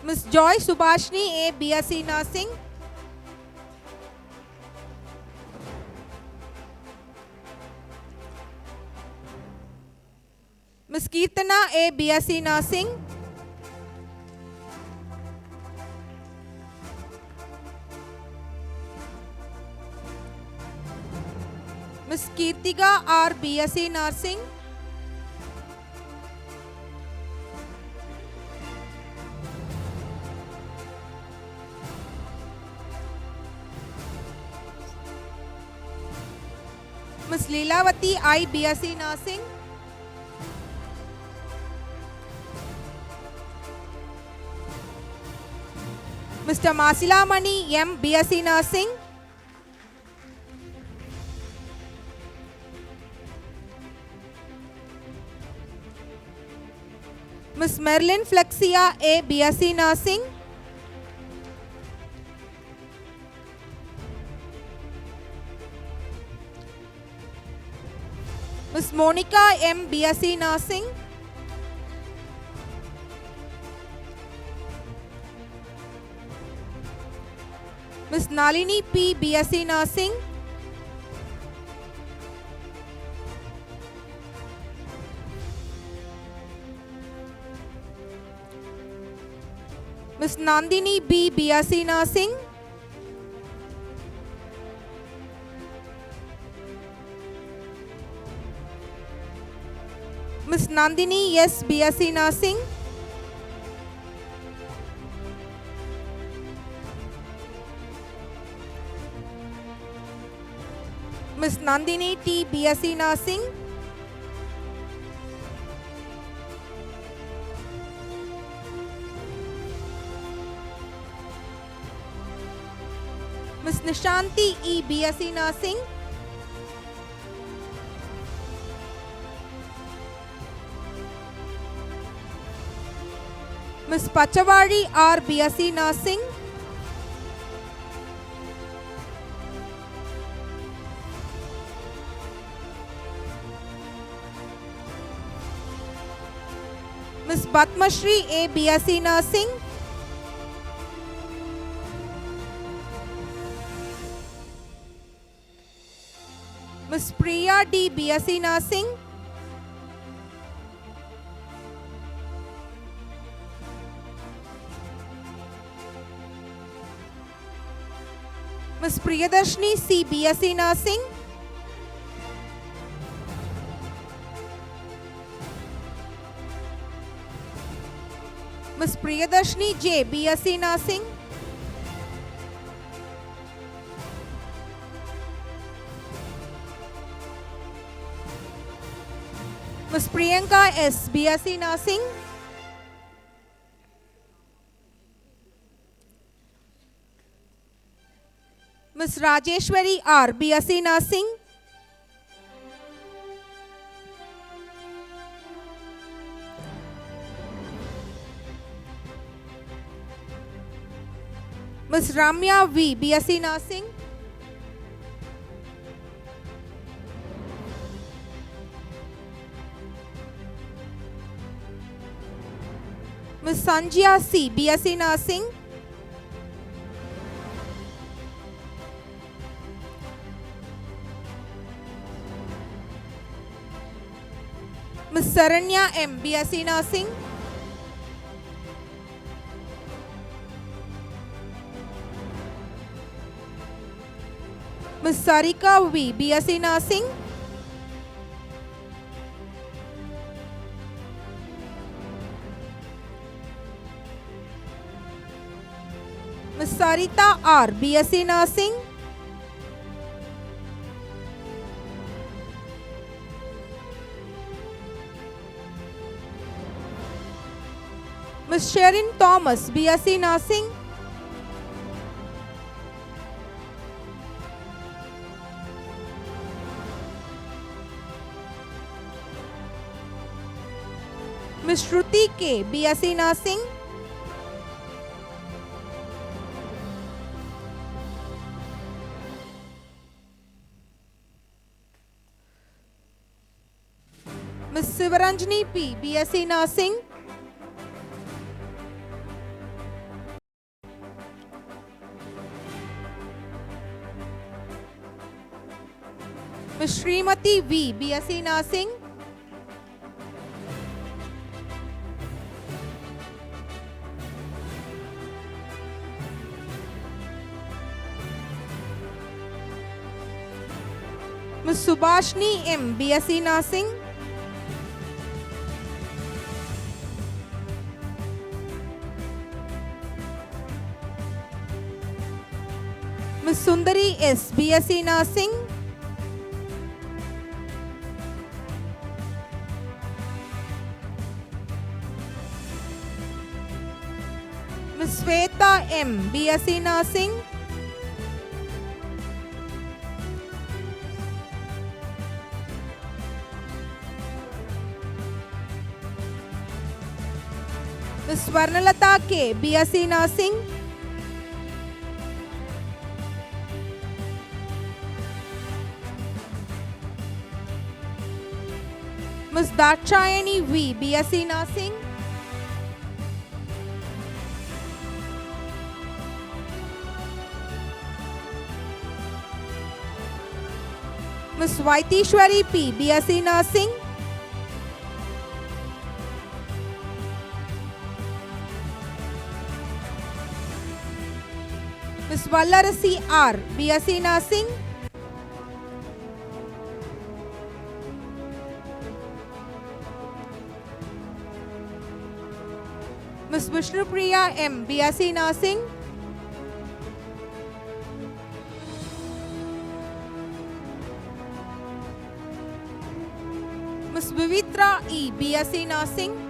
Ms. Joy Subhashni A. BSc Nursing. Ms. Kirtana A. BSc Nursing. Ms. Kirtiga R. BSc Nursing. Ms. Leelavati I. BSc Nursing. Mr. Masilamani M. BSc Nursing. Ms. Merlin Flexia A. BSc Nursing. Ms. Monica M. BSc Nursing. Ms. Nalini P. BSc Nursing. Ms. Nandini B. BSc Nursing. Ms. Nandini S. BSc Nursing. Ms. Nandini T. BSc Nursing. Ms. Nishanti E. BSc Nursing. Ms. Pachawadi R. BSc Nursing. Ms. Batmashri A. BSc Nursing. Ms. Priya D, BSc Nursing. Ms. Priyadarshini C, BSc Nursing. Ms. Priyadarshini J, BSc Nursing. Ms. Priyanka S, BSc Nursing. Ms. Rajeshwari R, BSc Nursing. Ms. Ramya V, BSc Nursing. Ms. Sanjya C, BSc Nursing. Ms. Saranya M, BSc Nursing. Ms. Sarika V, BSc Nursing. Ms. Sarita R, BSc Nursing. Ms. Sherin Thomas, BSc Nursing. Ms. Shruti K, BSc Nursing. Ms. Sivaranjani P, BSc Nursing. Ms. Srimati V, BSc Nursing. Ms. Subhashni M, BSc Nursing. Ms. Sundari S, BSc Nursing. Ms. Sweta M, BSc Nursing. Ms. Swarnalata K, BSc Nursing. Ms. Dachayani V, BSc Nursing. Ms. Vaitishwari P, BSc Nursing. Ms. Vallarasi R, BSc Nursing. Ms. Vishnupriya M, BSc Nursing. Ms. Vivitra E, BSc Nursing.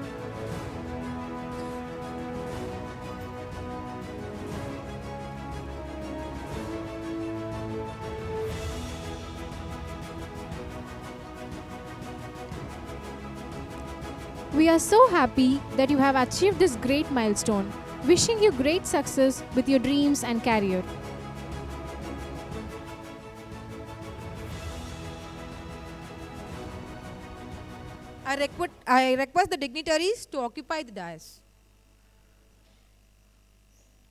We are so happy that you have achieved this great milestone. Wishing you great success with your dreams and career. I request the dignitaries to occupy the dais.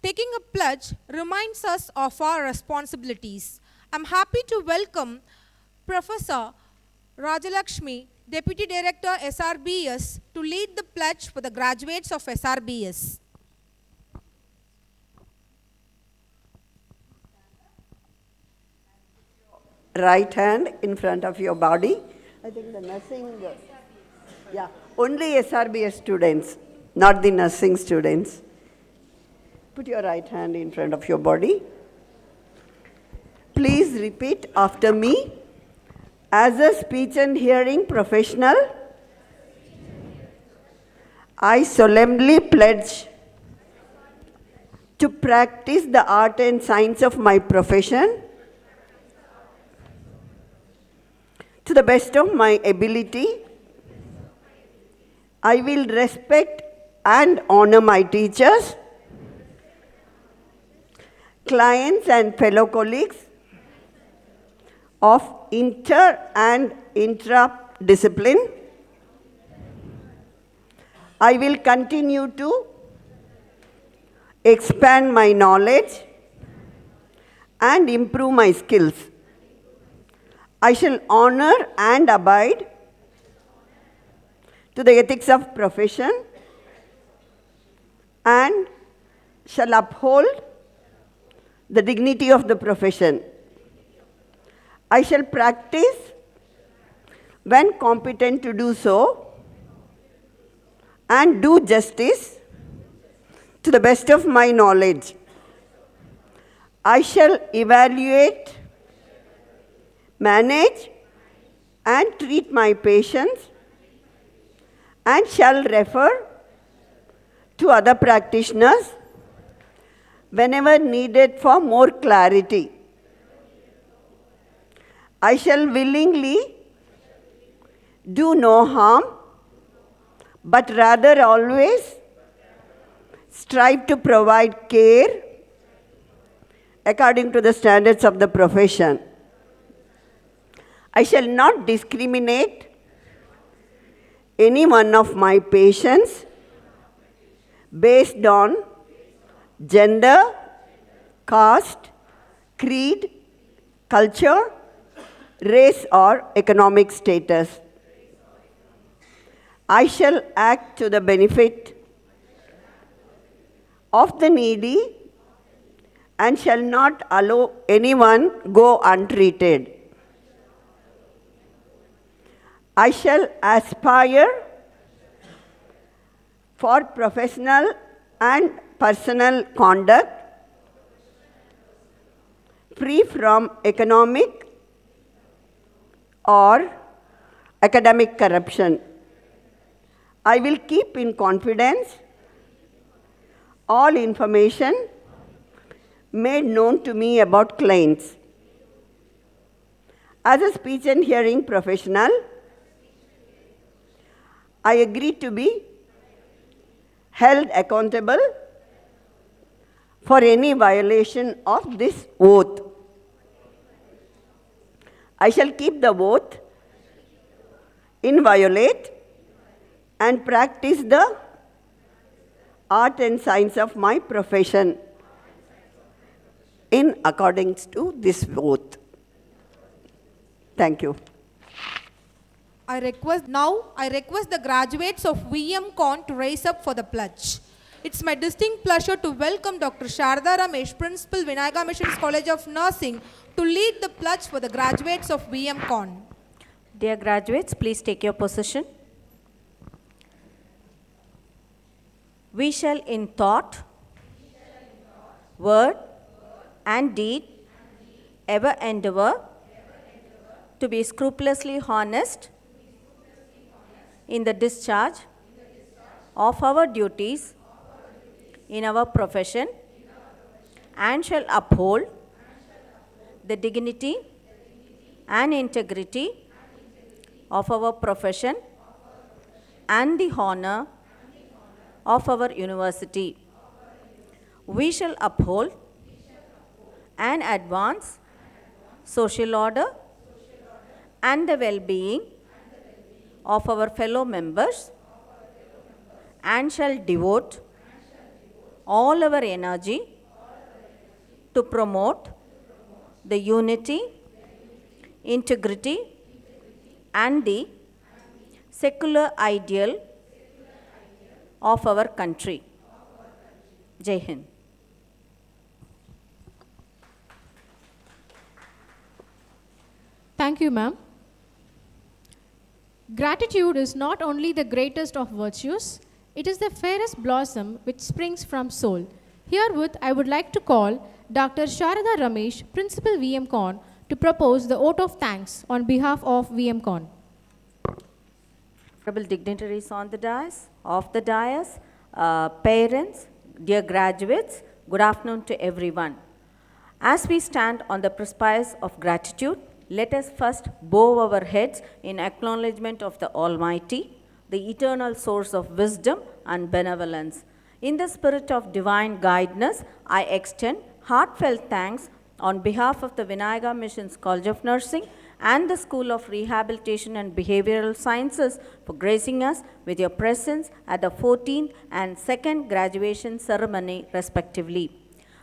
Taking a pledge reminds us of our responsibilities. I'm happy to welcome Professor Rajalakshmi, Deputy Director SRBS, to lead the pledge for the graduates of SRBS. Right hand in front of your body. I think the nursing, yeah, only SRBS students, not the nursing students. Put your right hand in front of your body. Please repeat after me. As a speech and hearing professional, I solemnly pledge to practice the art and science of my profession to the best of my ability. I will respect and honor my teachers, clients and fellow colleagues of inter and intra-discipline. I will continue to expand my knowledge and improve my skills. I shall honor and abide to the ethics of profession and shall uphold the dignity of the profession. I shall practice when competent to do so and do justice to the best of my knowledge. I shall evaluate, manage, and treat my patients and shall refer to other practitioners whenever needed for more clarity. I shall willingly do no harm, but rather always strive to provide care according to the standards of the profession. I shall not discriminate any one of my patients based on gender, caste, creed, culture, race, or economic status. I shall act to the benefit of the needy and shall not allow anyone go untreated. I shall aspire for professional and personal conduct free from economic or academic corruption. I will keep in confidence all information made known to me about clients. As a speech and hearing professional, I agree to be held accountable for any violation of this oath. I shall keep the oath inviolate and practice the art and science of my profession in accordance to this oath. Thank you. I request the graduates of VMCON to rise up for the pledge. It's my distinct pleasure to welcome Dr. Sharda Ramesh, Principal, Vinayaga Missions College of Nursing, to lead the pledge for the graduates of VMCON. Dear graduates, please take your position. We shall in thought, word, and deed ever endeavor to be scrupulously honest in the discharge of our duties in our profession and shall uphold the dignity and integrity of our profession and the honor of our university. We shall uphold and advance social order and the well-being of our fellow members and shall devote all our energy to promote the unity, integrity, and the secular ideal of our country. Jai Hind. Thank you, ma'am. Gratitude is not only the greatest of virtues, it is the fairest blossom which springs from soul. Herewith, I would like to call Dr. Sharada Ramesh, Principal VMCON, to propose the vote of thanks on behalf of VMCON. Honorable dignitaries on the dais, parents, dear graduates, good afternoon to everyone. As we stand on the precipice of gratitude, let us first bow our heads in acknowledgement of the Almighty, the eternal source of wisdom and benevolence. In the spirit of divine guidance, I extend heartfelt thanks on behalf of the Vinayaga Missions College of Nursing and the School of Rehabilitation and Behavioral Sciences for gracing us with your presence at the 14th and 2nd graduation ceremony respectively.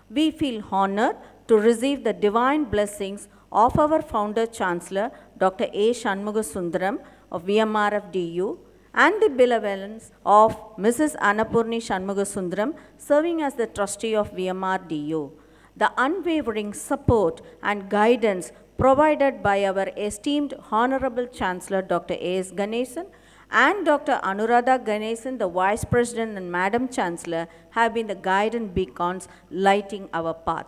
We feel honored to receive the divine blessings of our founder Chancellor Dr. A. Shanmugasundaram of VMRFDU and the benevolence of Mrs. Annapurni Shanmugasundaram serving as the trustee of VMRDU. The unwavering support and guidance provided by our esteemed Honorable Chancellor Dr. A.S. Ganesan and Dr. Anuradha Ganesan, the Vice President and Madam Chancellor, have been the guiding beacons lighting our path.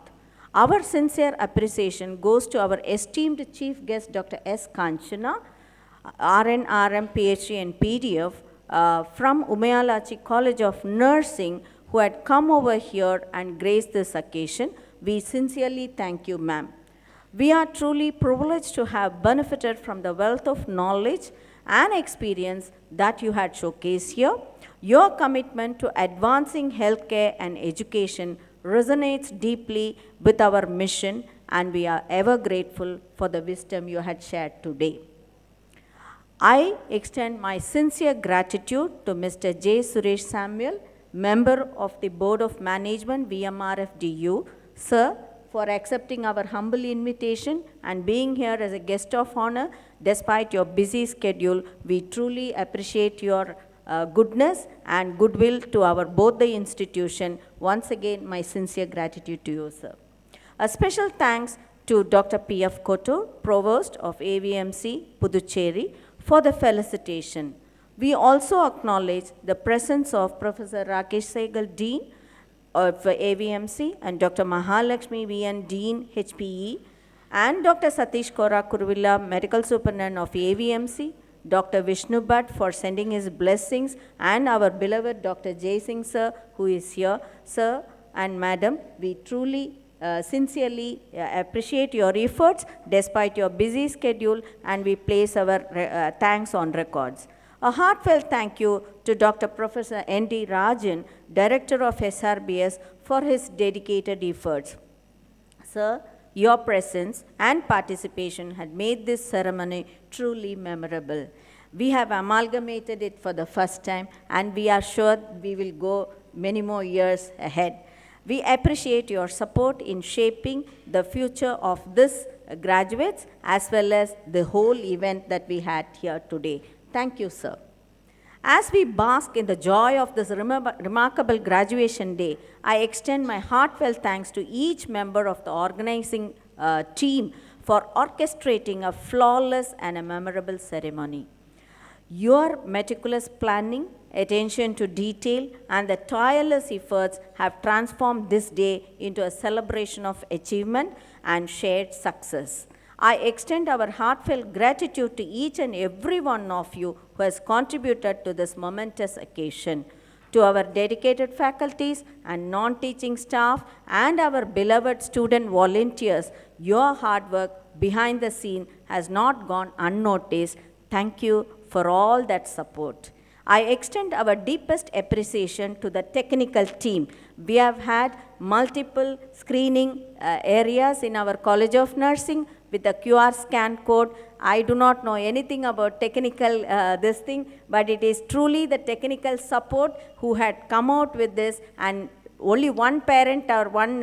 Our sincere appreciation goes to our esteemed Chief Guest Dr. S. Kanchana, RN, RM, PhD and PDF from Umayalachi College of Nursing, who had come over here and graced this occasion. We sincerely thank you, ma'am. We are truly privileged to have benefited from the wealth of knowledge and experience that you had showcased here. Your commitment to advancing healthcare and education resonates deeply with our mission, and we are ever grateful for the wisdom you had shared today. I extend my sincere gratitude to Mr. J. Suresh Samuel, member of the Board of Management, VMRFDU, sir, for accepting our humble invitation and being here as a guest of honor despite your busy schedule. We truly appreciate your goodness and goodwill to our both the institution. Once again, my sincere gratitude to you, sir. A special thanks to Dr. P.F. Kotur, Provost of AVMC, Puducherry, for the felicitation. We also acknowledge the presence of Professor Rakesh Sehgal, Dean of AVMC, and Dr. Mahalakshmi V.N., Dean, HPE, and Dr. Satish Kora Kurvilla, Medical Superintendent of AVMC, Dr. Vishnu Bhatt for sending his blessings, and our beloved Dr. Jay Singh, sir, who is here. Sir and madam, we truly sincerely appreciate your efforts despite your busy schedule, and we place our thanks on records. A heartfelt thank you to Dr. Professor N.D. Rajan, Director of SRBS, for his dedicated efforts. Sir, your presence and participation had made this ceremony truly memorable. We have amalgamated it for the first time, and we are sure we will go many more years ahead. We appreciate your support in shaping the future of this graduates as well as the whole event that we had here today. Thank you, sir. As we bask in the joy of this remarkable graduation day, I extend my heartfelt thanks to each member of the organizing team for orchestrating a flawless and a memorable ceremony. Your meticulous planning, attention to detail, and the tireless efforts have transformed this day into a celebration of achievement and shared success. I extend our heartfelt gratitude to each and every one of you who has contributed to this momentous occasion. To our dedicated faculties and non-teaching staff and our beloved student volunteers, your hard work behind the scene has not gone unnoticed. Thank you for all that support. I extend our deepest appreciation to the technical team. We have had multiple screening areas in our College of Nursing with the QR scan code. I do not know anything about technical this thing, but it is truly the technical support who had come out with this and only one parent or one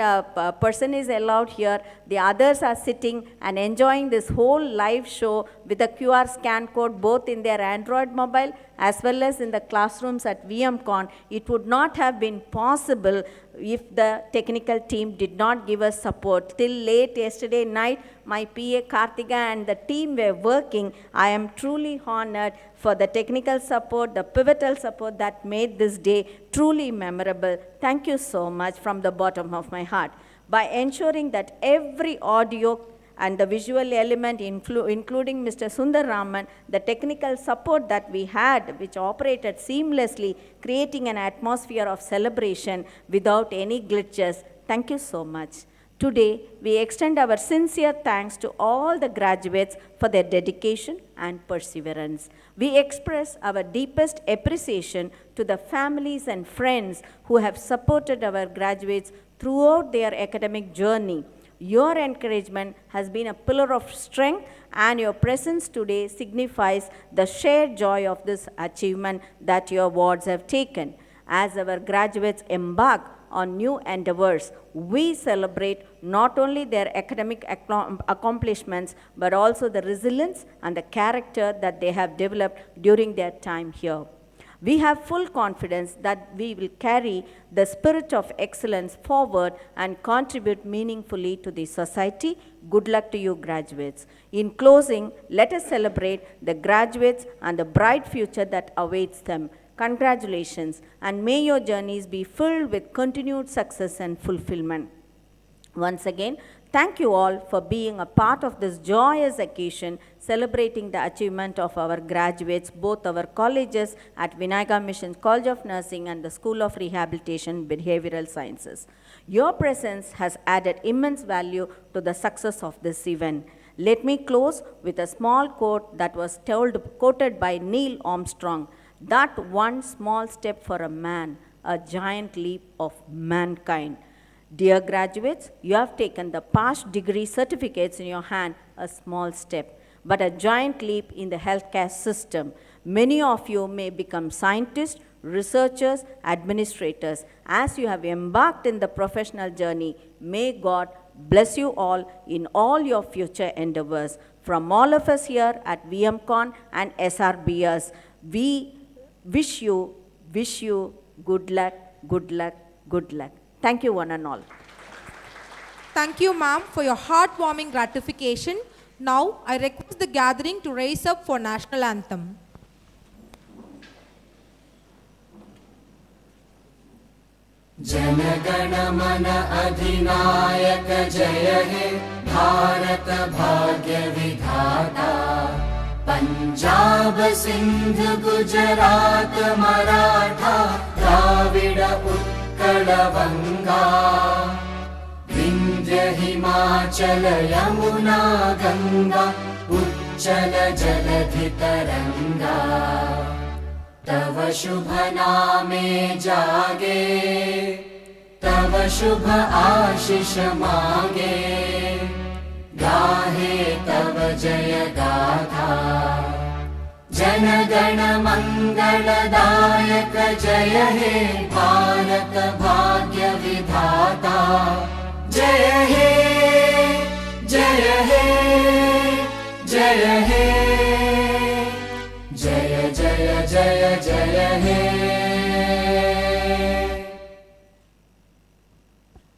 person is allowed here. The others are sitting and enjoying this whole live show with a QR scan code both in their Android mobile as well as in the classrooms at VMCON. It would not have been possible if the technical team did not give us support. Till late yesterday night, my PA Karthika and the team were working. I am truly honored for the technical support, the pivotal support that made this day truly memorable. Thank you so much from the bottom of my heart. By ensuring that every audio and the visual element, including Mr. Sundar Raman, the technical support that we had, which operated seamlessly, creating an atmosphere of celebration without any glitches. Thank you so much. Today, we extend our sincere thanks to all the graduates for their dedication and perseverance. We express our deepest appreciation to the families and friends who have supported our graduates throughout their academic journey. Your encouragement has been a pillar of strength, and your presence today signifies the shared joy of this achievement that your awards have taken. As our graduates embark on new endeavors, we celebrate not only their academic accomplishments, but also the resilience and the character that they have developed during their time here. We have full confidence that we will carry the spirit of excellence forward and contribute meaningfully to the society. Good luck to you, graduates. In closing, let us celebrate the graduates and the bright future that awaits them. Congratulations, and may your journeys be filled with continued success and fulfillment. Once again, thank you all for being a part of this joyous occasion celebrating the achievement of our graduates, both our colleges at Vinayaga Mission College of Nursing and the School of Rehabilitation and Behavioral Sciences. Your presence has added immense value to the success of this event. Let me close with a small quote that was quoted by Neil Armstrong. That one small step for a man, a giant leap of mankind. Dear graduates, you have taken the past degree certificates in your hand, a small step, but a giant leap in the healthcare system. Many of you may become scientists, researchers, administrators. As you have embarked in the professional journey, may God bless you all in all your future endeavors. From all of us here at VMCON and SRBS, we wish you good luck, good luck, good luck. Thank you, one and all. Thank you, ma'am, for your heartwarming gratification. Now, I request the gathering to raise up for national anthem. Janagana mana adhinayaka jaya he Bharat bhagya vidhata Punjab Sindh Gujarat Maratha Dravida Utkala Vanga Vindhya Himachala Yamuna Ganga Uchchala Jaladhi Taranga तव शुभ नामे जागे तव शुभ आशीष मागे गाहे तव जय गाथा जन गण मंगलदायक जय हे भारत भाग्य विधाता जय हे जय हे जय हे जय जय जय जय हे.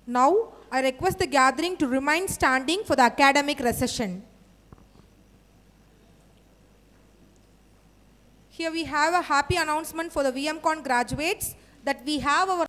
Now, I request the gathering to remain standing for the academic recession. Here we have a happy announcement for the VMCON graduates that we have our